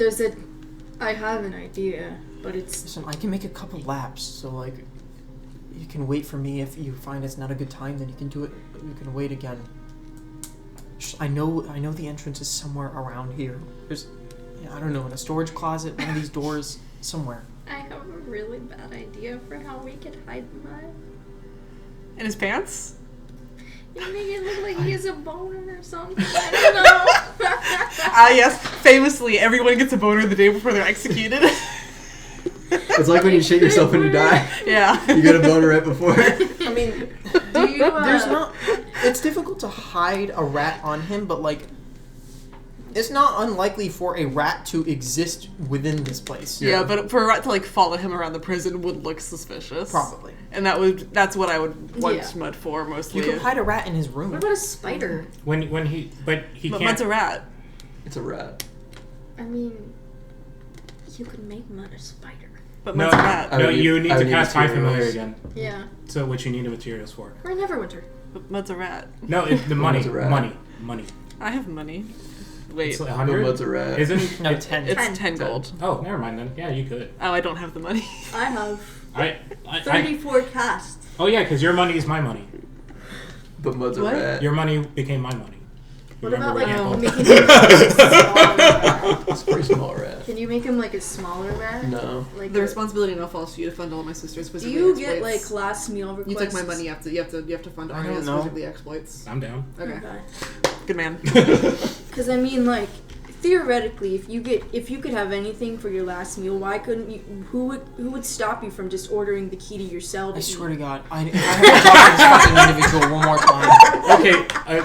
I have an idea, but it's Listen, I can make a couple laps, so like, you can wait for me. If you find it's not a good time, then you can do it. You can wait again. I know the entrance is somewhere around here. There's, I don't know, in a storage closet, one of these doors, somewhere. I have a really bad idea for how we could hide mud. In his pants? You make it look like he has a boner or something. I don't know. Yes. Famously, everyone gets a boner the day before they're executed. It's like when you shit yourself and you die. Yeah. You get a boner right before. I mean, Do you? there's not. It's difficult to hide a rat on him, but like, it's not unlikely for a rat to exist within this place. Yeah, but for a rat to like follow him around the prison would look suspicious. Probably. And that's what I would want Yeah. Mud for mostly. You could hide a rat in his room. What about a spider? But he But can't. Mud's a rat. It's a rat. I mean, you could make Mud a spider. But No, Mud's a rat. I no, would you need- need I to would need cast High materials. Familiar again. Yeah. So which you need the materials for. Or Neverwinter. But Mud's a rat. No, the money, Mud's a rat. money. I have money. Wait. It's like But 100. Mud's a rat. Isn't No, it? 10. It's 10 gold. Oh, never mind then. Yeah, you could. Oh, I don't have the money. I have I 34 casts. oh yeah, because your money is my money. But Mud's a What? rat. Your money became my money. What about we like can't vote? making him like a smaller rat? It's a pretty small rat. Can you make him like a smaller rat? No. Like The responsibility now falls to you to fund all my sister's do wizardly you get exploits. like last meal requests? You took my money. You have to fund I don't Aria's know. wizardly exploits. I'm down. Okay. Okay. Good man. Because I mean, like theoretically, if you could have anything for your last meal, why couldn't you? Who would stop you from just ordering the key to your cell? I swear to God, I have to talk to this fucking individual one more time. Okay,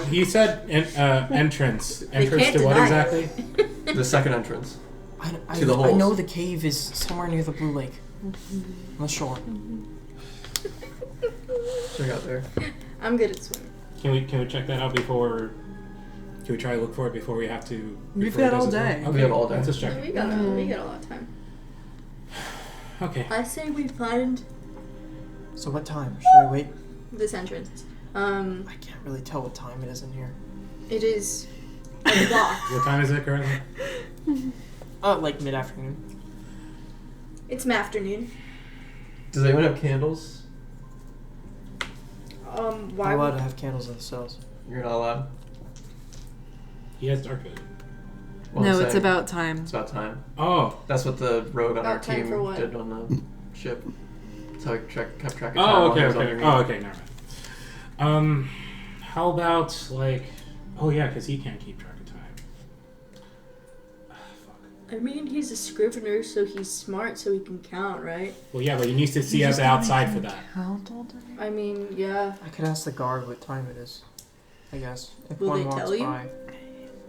he said entrance. Entrance can't to what deny exactly? The second entrance. I the I holes. know the cave is somewhere near the Blue Lake. On the shore. Check out there. I'm good at swimming. Can we check that out before? Can we try to look for it before we have to? We've before he got all does his day. work? We have all day. Let's just check. We got a lot of time. Okay. I say we find So what time? Should I wait? this entrance. I can't really tell what time it is in here. It is a block. What time is it currently? Like mid-afternoon. It's afternoon. Does anyone have candles? I'm Why allowed would to have candles in the cells. You're not allowed. He has dark vision. Well, No, I'm it's saying about time. It's about time. Oh. That's what the rogue on our About time team for what? did on the ship. That's how he kept track of time. Oh, while he okay, was okay. underneath. Oh, okay, never mind. How about like? Oh yeah, because he can't keep track of time. Fuck. I mean, he's a scrivener, so he's smart, so he can count, right? Well, yeah, but he needs to see us outside for that. Count all day. I mean, yeah. I could ask the guard what time it is. I guess. If Will one they walks tell you? by.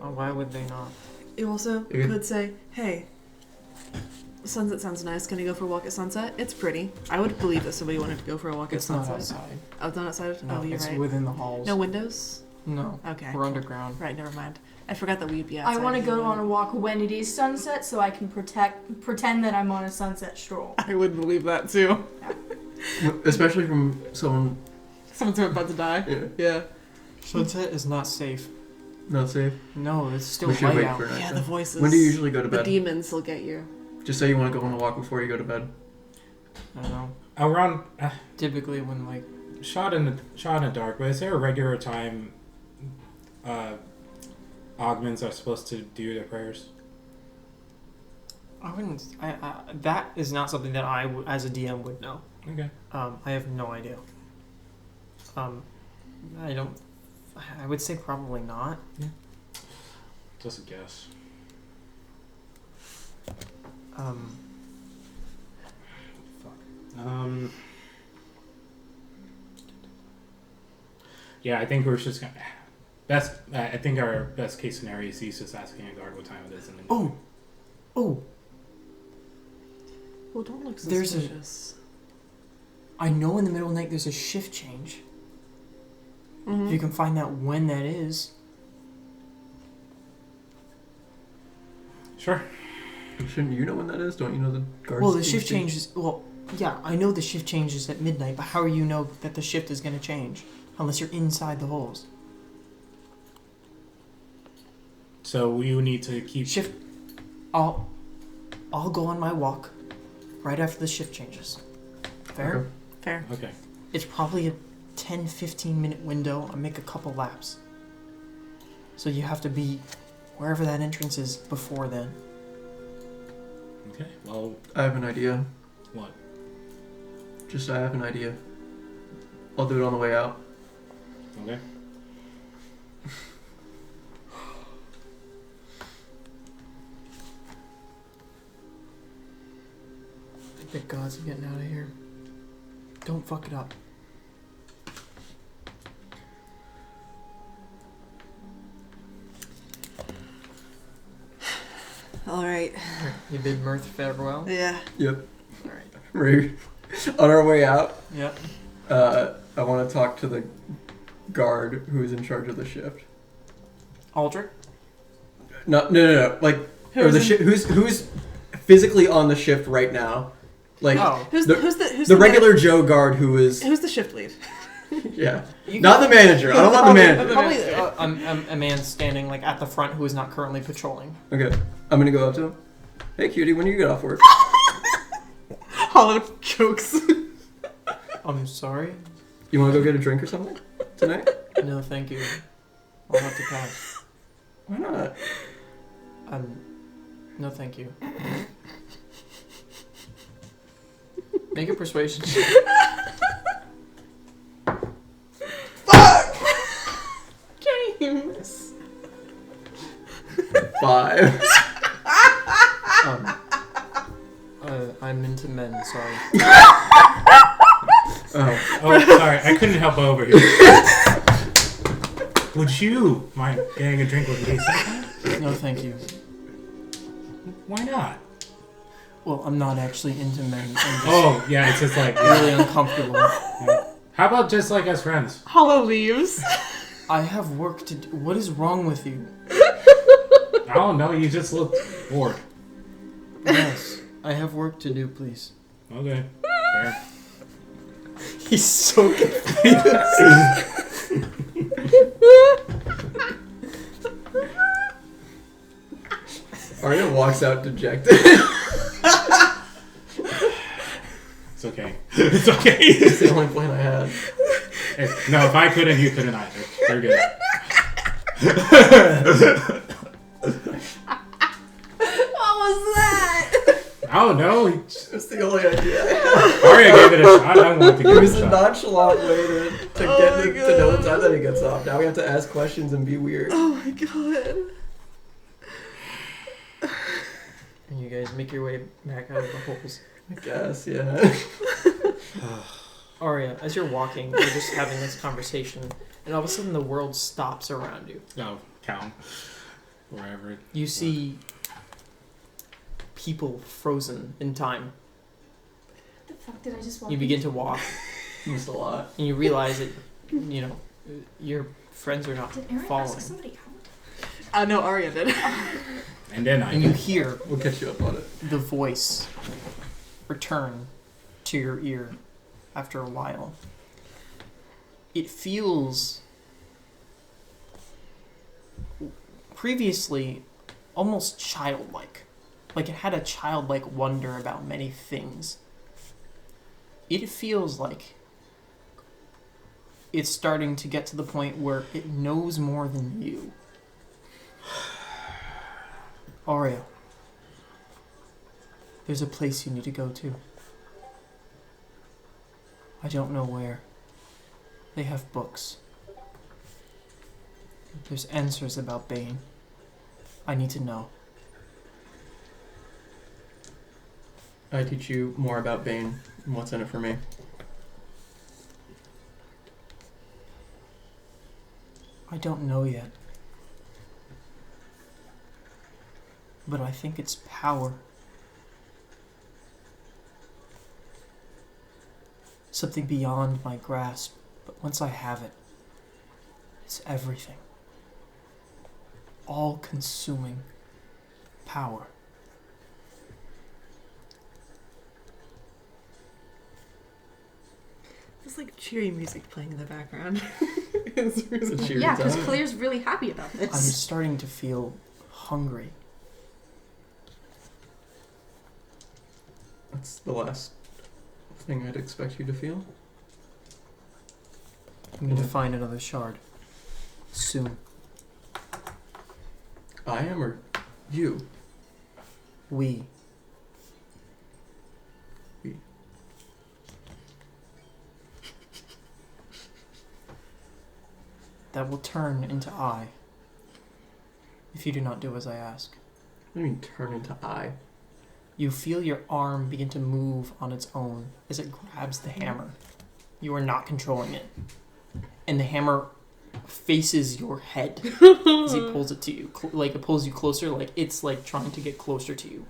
Oh, why would they not? You also You- could say, "Hey, sunset sounds nice. Can I go for a walk at sunset? It's pretty." I would believe that somebody wanted to go for a walk It's at not sunset. outside. Oh, it's not outside. No, Oh, you're it's right. within the halls. No windows. No. Okay. We're underground. Right. Never mind. I forgot that we'd be outside. I want to go anyway. on a walk when it is sunset so I can pretend that I'm on a sunset stroll. I would believe that too. Especially from someone. Someone's about to die. Yeah. Yeah. Sunset is not safe. Not safe. No, it's still We should light wait out. for night. Yeah. then. The voices. When do you usually go to The bed? demons will get you. Just say you want to go on a walk before you go to bed. I don't know. Around Typically when like shot in the dark. But is there a regular time? Augments are supposed to do their prayers. I wouldn't. That is not something that I, as a DM, would know. Okay. I have no idea. I don't. I would say probably not. Just a guess. Um, Fuck. Yeah, I think we're just gonna I think our best case scenario is he's just asking a guard what time it is. And then oh, Well, don't look There's a- suspicious. I know in the middle of the night there's a shift change. Mhm. If you can find out when that is. Sure. Shouldn't you know when that is? Don't you know the guards? Well, the shift changes. Well, yeah, I know the shift changes at midnight, but how do you know that the shift is going to change unless you're inside the holes? So we need to keep. Shift. I'll go on my walk right after the shift changes. Fair? Okay. Fair. Okay. It's probably a 10-15 minute window. I make a couple laps. So you have to be wherever that entrance is before then. Okay. Well, I have an idea. what? Just I have an idea. I'll do it on the way out. Okay. Thank gods I'm getting out of here. Don't fuck it up. All right. You bid Mirth farewell? Yeah. Yep. Alright. We're on our way out. Yep. I want to talk to the guard who is in charge of the shift. Aldrich? No. Like, or the who's physically on the shift right now? Like, Who's the the regular Joe guard who is. Who's the shift lead? Yeah. Not the manager. I don't want the manager. Probably a man standing like at the front who is not currently patrolling. Okay. I'm gonna go up to him. Hey, cutie, when do you get off work? Hollow jokes. I'm sorry? You want to go get a drink or something tonight? No, thank you. I'll have to pass. Why not? No, thank you. Make a persuasion check. James. 5. I'm into men, sorry. Oh, sorry, I couldn't help over here. Would you mind getting a drink with me sometime? No, thank you. Why not? Well, I'm not actually into men. I'm just Oh, yeah, it's just like... really uncomfortable. Yeah. How about just like as friends? Hollow leaves. I have work to do. What is wrong with you? I don't know, you just look bored. Yes, I have work to do, please. Okay, fair. He's so confused. Aria walks out dejected. It's okay. It's okay. It's the only plan I had. No, if I couldn't, you couldn't either. You're good. What was that? I don't know. It's the only idea I had. Aria gave it a shot. I want to give It it was a a shot. nonchalant way to get to know the time that he gets off. Now we have to ask questions and be weird. Oh my god. And you guys make your way back out of the holes. I guess, yeah. Aria, as you're walking, you're just having this conversation, and all of a sudden the world stops around you. No, count. Wherever. You see people frozen in time. The fuck did I just walk? You begin to walk, Missed a lot. and you realize that, your friends are not Did Aaron following. ask somebody out? No, Aria did. And then I And you hear We'll catch you up on it. the voice return to your ear after a while. It feels previously almost childlike. Like it had a childlike wonder about many things. It feels like it's starting to get to the point where it knows more than you. Aria, there's a place you need to go to. I don't know where. They have books. There's answers about Bane. I need to know. I teach you more about Bane and what's in it for me. I don't know yet. But I think it's power. Something beyond my grasp, but once I have it, it's everything. All-consuming power. There's like cheery music playing in the background. It's really It's a cheery Yeah, because time. Claire's really happy about I'm this. starting to feel hungry. That's the last thing I'd expect you to feel. I'm going to find another shard. Soon. I am or you? We. That will turn into I. If you do not do as I ask. What do you mean turn into I? You feel your arm begin to move on its own as it grabs the hammer. You are not controlling it. And the hammer faces your head as he pulls it to you. Like, it pulls you closer, like it's like trying to get closer to you.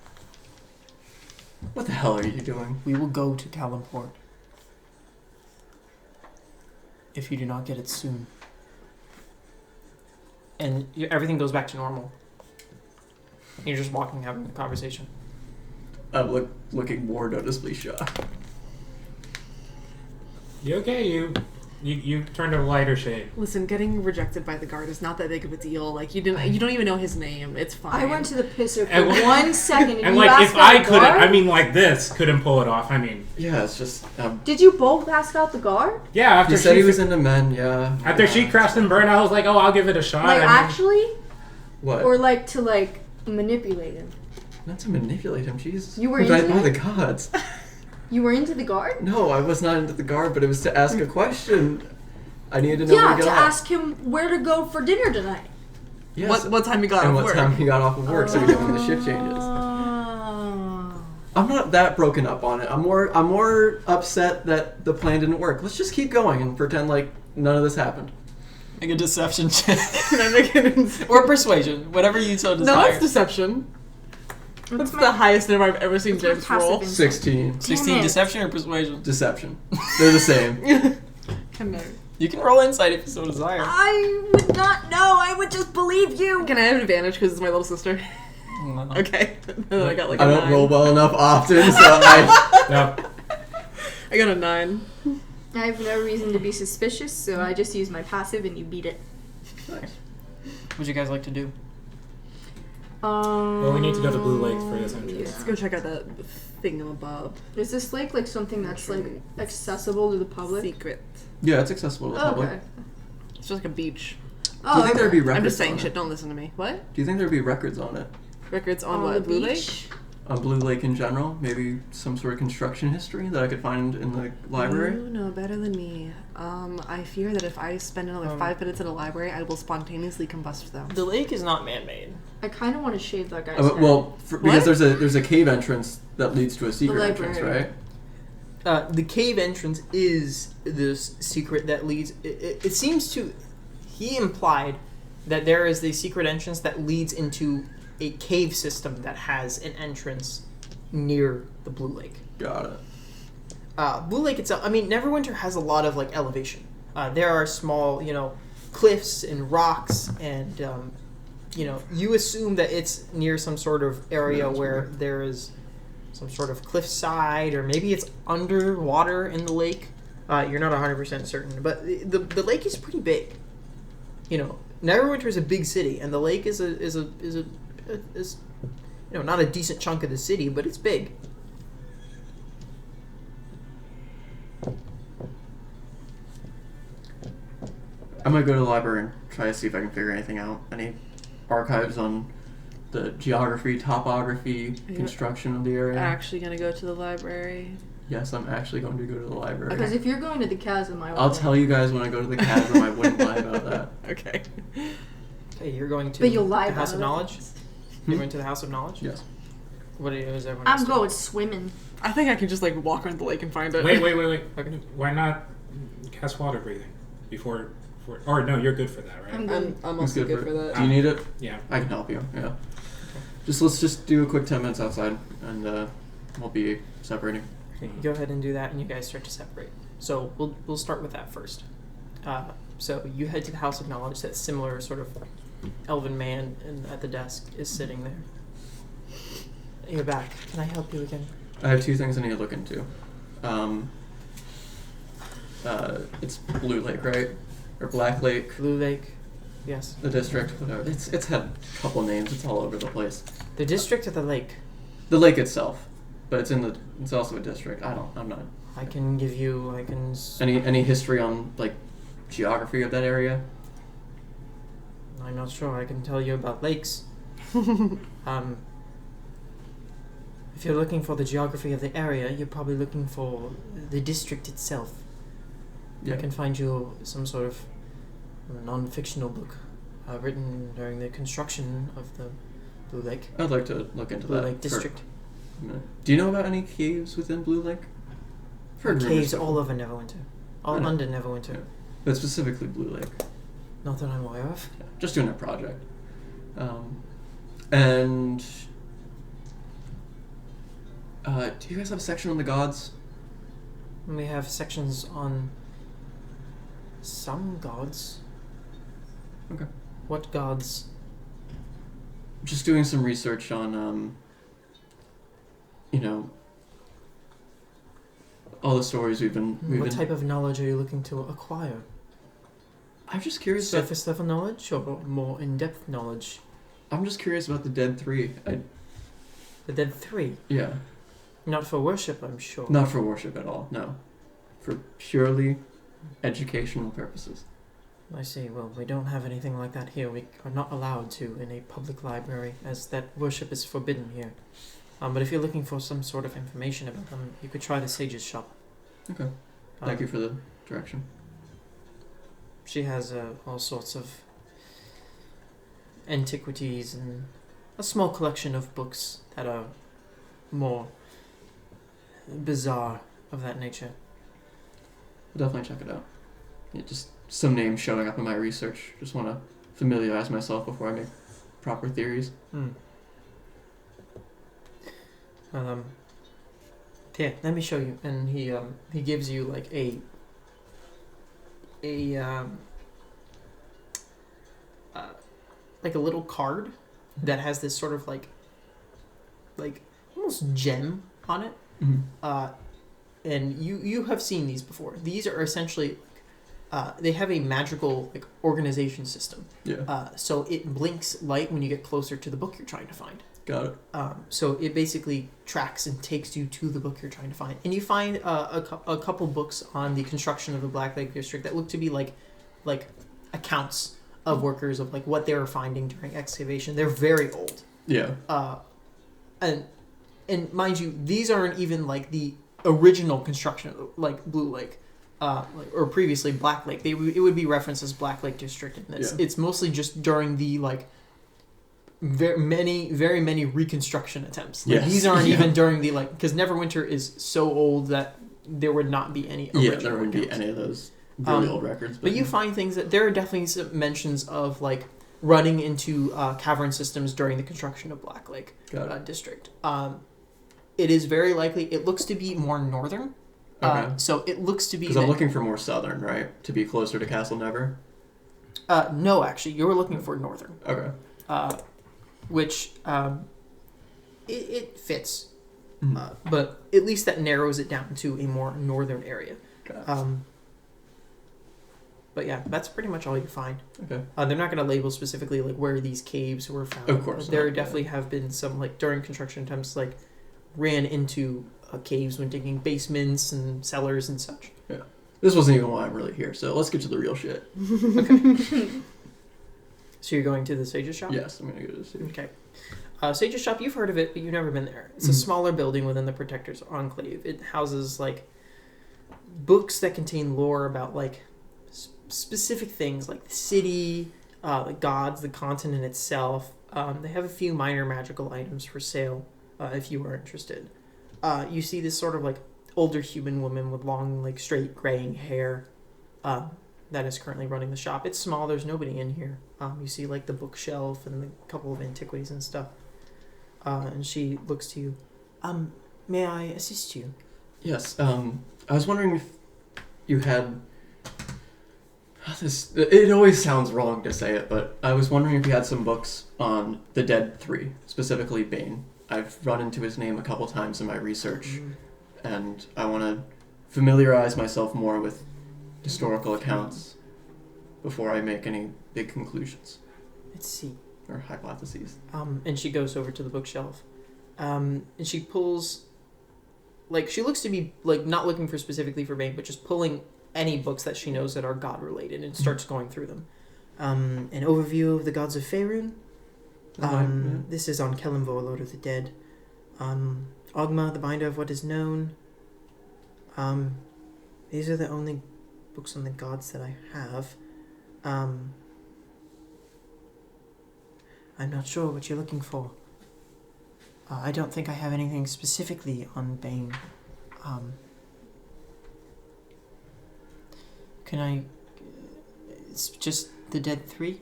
What the hell are you doing? We will go to Kalimport. If you do not get it soon. And everything goes back to normal. You're just walking, having a conversation. I'm looking more noticeably shocked. You okay? You turned a lighter shade. Listen, getting rejected by the guard is not that big of a deal. Like, you don't even know his name. It's fine. I went to the pisser for And 1 second, and And you like, asked if I out the couldn't, guard? I mean, like this couldn't pull it off. I mean, Yeah, it's just. Did you both ask out the guard? yeah. After He said she he was into men. Yeah. after she crashed and burned, I was like, oh, I'll give it a shot. Like, I mean, actually? What? Or, like, to, like, manipulate him? Not to manipulate him. Jesus. You were By into the it? gods. You were into the guard? No, I was not into the guard, but it was to ask a question. I needed to know where Yeah, to to get off. ask him where to go for dinner tonight. Yes. What time you got and off what work? time he got off of work, so we know when the shift changes. I'm not that broken up on it. I'm more upset that the plan didn't work. Let's just keep going and pretend like none of this happened. Make a deception check. Can I make it? Or persuasion, whatever you so No, desire. that's deception. That's my- the highest number I've ever seen What's my James passive roll. insight? 16. 16, it. deception or persuasion? Deception. They're the same. Can You can roll insight if you so desire. I would not know. I would just believe you. I have an advantage because it's my little sister? No. Okay. And then I got like a I don't 9. roll well enough often, so I. no. I got a 9. I have no reason to be suspicious, so I just use my passive and you beat it. Nice. What would you guys like to do? Well, we need to go to Blue Lake for this entrance. Let's go check out that thingamabob. Is this lake like something that's like accessible to the public? Secret. Yeah, it's accessible to the Oh, public. okay. It's just like a beach. Oh, Do you think okay. there'd be records I'm just saying on shit, it? don't listen to me. What? Do you think there'd be records on it? Records on On what? the Blue Lake? beach? On Blue Lake in general? Maybe some sort of construction history that I could find in the library? You know better than me. I fear that if I spend another 5 minutes in a library, I will spontaneously combust them. The lake is not man-made. I kind of want to shave that guy's head. Well, because What? there's a cave entrance that leads to a secret entrance, library. right? The cave entrance is this secret that leads... It seems to... He implied that there is the secret entrance that leads into a cave system that has an entrance near the Blue Lake. Got it. Blue Lake itself, I mean, Neverwinter has a lot of, like, elevation. There are small, cliffs and rocks, and, you assume that it's near some sort of area where there is some sort of cliffside, or maybe it's underwater in the lake. You're not 100% certain, but the lake is pretty big. Neverwinter is a big city, and the lake is not a decent chunk of the city, but it's big. I'm gonna go to the library and try to see if I can figure anything out. Any archives on the geography, topography, construction of the area? Actually gonna go to the library. Yes, I'm actually going to go to the library. Because if you're going to the chasm, I will. I'll tell you guys when I go to the chasm. I wouldn't lie about that. Okay. Okay, you're going to But you'll lie the about House of other Knowledge? things. You're going to the House of Knowledge? Yes. What is everyone else I'm doing? going swimming. I think I can just like walk around the lake and find it. Wait. Okay. Why not cast water breathing before? Or no, you're good for that, right? I'm good. I'm Who's also good for Do that. you need it? Yeah. I can help you. Yeah. Let's just do a quick 10 minutes outside, and we'll be separating. Okay, go ahead and do that, and you guys start to separate. So we'll start with that first. So you head to the House of Knowledge. That similar sort of elven man at the desk is sitting there. You're back. Can I help you again? I have 2 things I need to look into. It's Blue Lake, right? Or Black Lake, Blue Lake. Yes. the district, whatever. It's had a couple names. It's all over the place. The district of the lake. The lake itself, but it's also a district. I'm not. I can give you. Any history on like geography of that area? I'm not sure. I can tell you about lakes. If you're looking for the geography of the area, you're probably looking for the district itself. Yeah. I can find you some sort of non-fictional book written during the construction of the Blue Lake. I'd like to look into Blue that. Lake District. Do you know about any caves within Blue Lake? I've heard rumors Caves of all them. over Neverwinter. All I know. under Neverwinter. Yeah. But specifically Blue Lake. Not that I'm aware of. Yeah, just doing a project. And do you guys have a section on the gods? We have sections on some gods. Okay. What gods? Just doing some research on, all the stories we've been. What type of knowledge are you looking to acquire? I'm just curious. About, Surface level knowledge or more in-depth knowledge? I'm just curious about the Dead 3. The Dead 3? Yeah. Not for worship, I'm sure. Not for worship at all. No. For purely educational purposes. I see. Well, we don't have anything like that here. We are not allowed to in a public library, as that worship is forbidden here. But if you're looking for some sort of information about them, you could try the Sage's shop. Okay. Thank you for the direction. She has all sorts of antiquities and a small collection of books that are more bizarre of that nature. I'll definitely check it out. Yeah, just some names showing up in my research. Just want to familiarize myself before I make proper theories. Yeah, let me show you. And he gives you like a little card that has this sort of like almost gem on it. Mm-hmm. And you have seen these before. These are essentially they have a magical like organization system. Yeah. So it blinks light when you get closer to the book you're trying to find. Got it. So it basically tracks and takes you to the book you're trying to find. And you find a couple books on the construction of the Black Lake District that look to be like accounts of workers of like what they were finding during excavation. They're very old. Yeah. And mind you, these aren't even like the original construction of like Blue Lake. Or previously Black Lake. It would be referenced as Black Lake District. And it's mostly just during the like very many reconstruction attempts. Like, these aren't even during the like, because Neverwinter is so old that there would not be any original there wouldn't be any of those really old records. But you find things that there are definitely some mentions of like running into cavern systems during the construction of Black Lake District. It is very likely. It looks to be more northern. Okay. So it looks to be. Because I'm looking for more southern, right? To be closer to Castle Never. No, actually, you were looking for northern. Okay. Which it fits, Mm-hmm. but at least that narrows it down to a more northern area. But yeah, that's pretty much all you find. Okay. They're not going to label specifically like where these caves were found. Of course. There definitely have been some like during construction attempts like ran into caves when digging basements and cellars and such. Yeah. This wasn't even why I'm really here, so let's get to the real shit. Okay. So you're going to the Sage's shop? Yes, I'm going to go to the Sage. Okay. Sage's shop, you've heard of it, but you've never been there. It's a smaller building within the Protector's Enclave. It houses like books that contain lore about like specific things like the city, the gods, the continent itself. They have a few minor magical items for sale if you are interested. You see this sort of like older human woman with long like straight graying hair that is currently running the shop. It's small, there's nobody in here. You see like the bookshelf and a couple of antiquities and stuff. And she looks to you. May I assist you? Yes, I was wondering if you had this. It always sounds wrong to say it, but I was wondering if you had some books on the Dead 3, specifically Bane. I've run into his name a couple times in my research, and I want to familiarize myself more with historical accounts before I make any big conclusions. Let's see. Or hypotheses. And she goes over to the bookshelf. And she pulls... Like, she looks to be, like, not looking for specifically for Bane, but just pulling any books that she knows that are God-related and starts going through them. An overview of the gods of Faerun. This is on Kelemvor, Lord of the Dead. Ogma, the binder of what is known. These are the only books on the gods that I have. I'm not sure what you're looking for. I don't think I have anything specifically on Bane. Can I... It's just the Dead Three?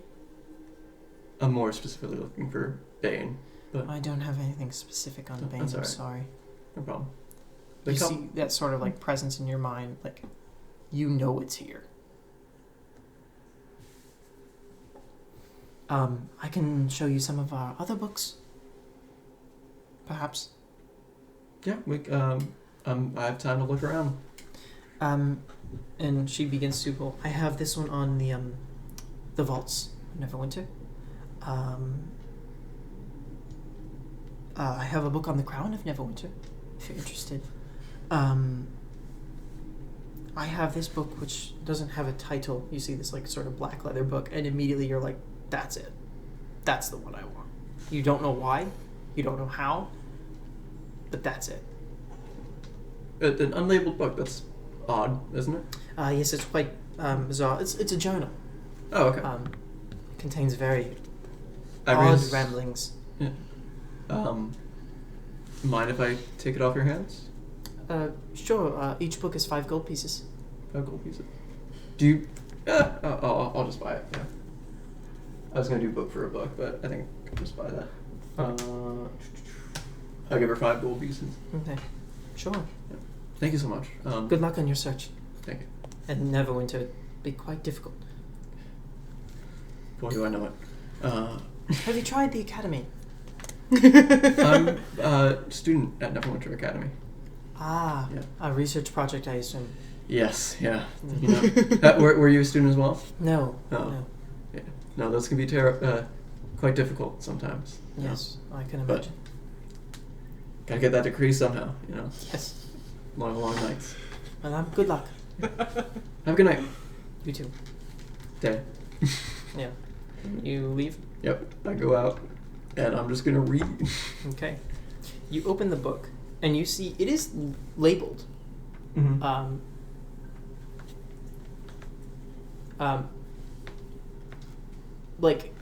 I'm more specifically looking for Bane, but I don't have anything specific on Bane, that's I'm all right. sorry. no problem. You see that sort of like presence in your mind, like you know it's here. I can show you some of our other books. Perhaps. Yeah, I have time to look around. And she begins to pull. I have this one on the vaults, Neverwinter. I have a book on the Crown of Neverwinter, if you're interested. I have this book which doesn't have a title. You see this like sort of black leather book, and immediately you're like, that's it. That's the one I want. You don't know why, you don't know how, but that's it. An unlabeled book, that's odd, isn't it? Yes, it's quite bizarre. It's a journal. Oh, okay. Contains very Aria's- odd ramblings. Yeah. Mind if I take it off your hands? Sure. Each book is 5 gold pieces. 5 gold pieces. Do you... I'll just buy it, yeah. I was going to do book for a book, but I think I'll just buy that. I'll give her 5 gold pieces. Okay. Sure. Thank you so much. Good luck on your search. Thank you. And Neverwinter would be quite difficult. Boy, do I know it. Have you tried the academy? I'm a student at Neverwinter Academy. Ah, Yeah. a research project, I assume. Yes, yeah. You know, were you a student as well? No. Oh. No. Yeah. No, those can be quite difficult sometimes. you know. Yes, I can But- imagine. Gotta get that degree somehow, you know. Yes. Long, long nights. Well, good luck. Have a good night. You too. Day. Yeah. You leave? Yep. I go out, and I'm just gonna read. Okay. You open the book, and you see it is labeled. Mm-hmm. Like,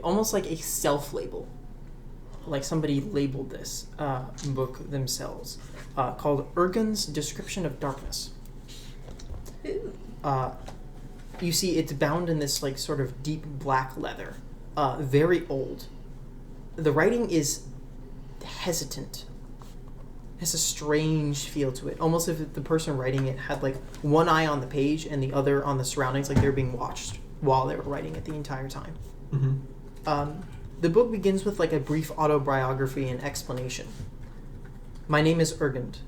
almost like a self-label. Like somebody labeled this book themselves, called Urgen's Description of Darkness. You see it's bound in this like sort of deep black leather, very old. The writing is hesitant. It has a strange feel to it, almost as if the person writing it had like one eye on the page and the other on the surroundings, like they were being watched while they were writing it the entire time. Mm-hmm. The book begins with like a brief autobiography and explanation. My name is Urgend,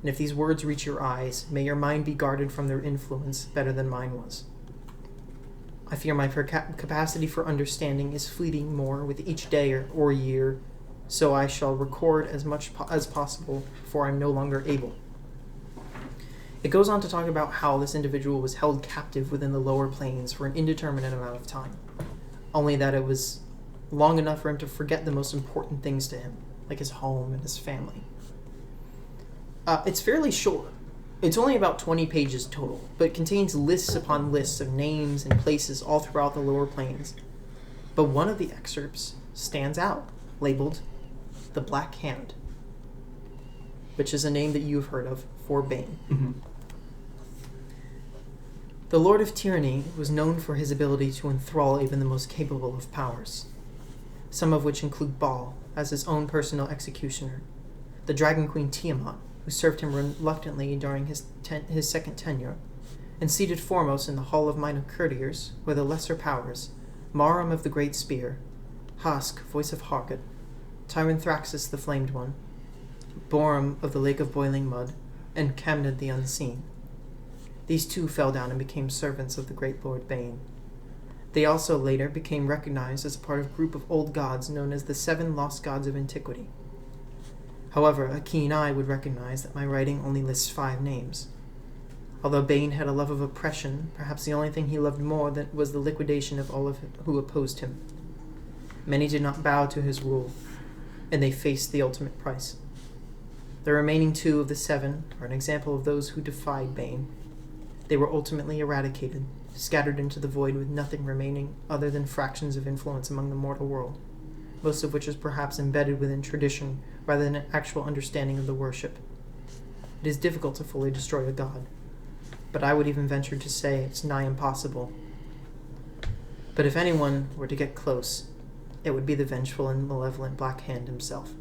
and if these words reach your eyes, may your mind be guarded from their influence better than mine was. I fear my capacity for understanding is fleeting more with each day or year, so I shall record as much as possible before I'm no longer able. It goes on to talk about how this individual was held captive within the lower planes for an indeterminate amount of time, only that it was long enough for him to forget the most important things to him, like his home and his family. It's fairly short. It's only about 20 pages total, but it contains lists upon lists of names and places all throughout the lower planes. But one of the excerpts stands out, labeled The Black Hand, which is a name that you've heard of for Bane. Mm-hmm. The Lord of Tyranny was known for his ability to enthrall even the most capable of powers, some of which include Baal as his own personal executioner, the Dragon Queen Tiamat, who served him reluctantly during his second tenure, and seated foremost in the Hall of Minor Courtiers were the lesser powers, Marum of the Great Spear, Hask, Voice of Harkot, Tyranthraxus the Flamed One, Borum of the Lake of Boiling Mud, and Camned the Unseen. These two fell down and became servants of the great Lord Bane. They also later became recognized as a part of a group of old gods known as the 7 Lost Gods of Antiquity. However, a keen eye would recognize that my writing only lists 5 names. Although Bane had a love of oppression, perhaps the only thing he loved more was the liquidation of all who opposed him. Many did not bow to his rule, and they faced the ultimate price. The remaining 2 of the 7 are an example of those who defied Bane. They were ultimately eradicated, scattered into the void with nothing remaining other than fractions of influence among the mortal world. most of which is perhaps embedded within tradition rather than an actual understanding of the worship. It is difficult to fully destroy a god, but I would even venture to say it's nigh impossible. But if anyone were to get close, it would be the vengeful and malevolent Black Hand himself.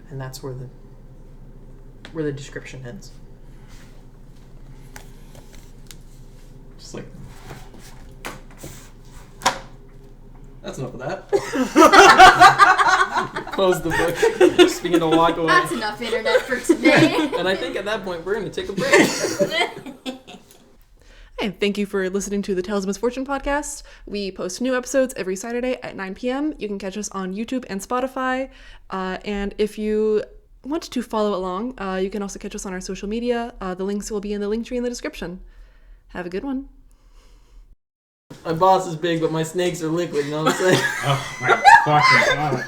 And that's where the description ends. Just like... That's enough of that. Close the book. Just begin to walk away. That's enough internet for today. And I think at that point we're going to take a break. And thank you for listening to the Tales of Misfortune podcast. We post new episodes every Saturday at 9 p.m. You can catch us on YouTube and Spotify. And if you want to follow along, you can also catch us on our social media. The links will be in the link tree in the description. Have a good one. My boss is big, but my snakes are liquid, you know what I'm saying? Oh my fucking god.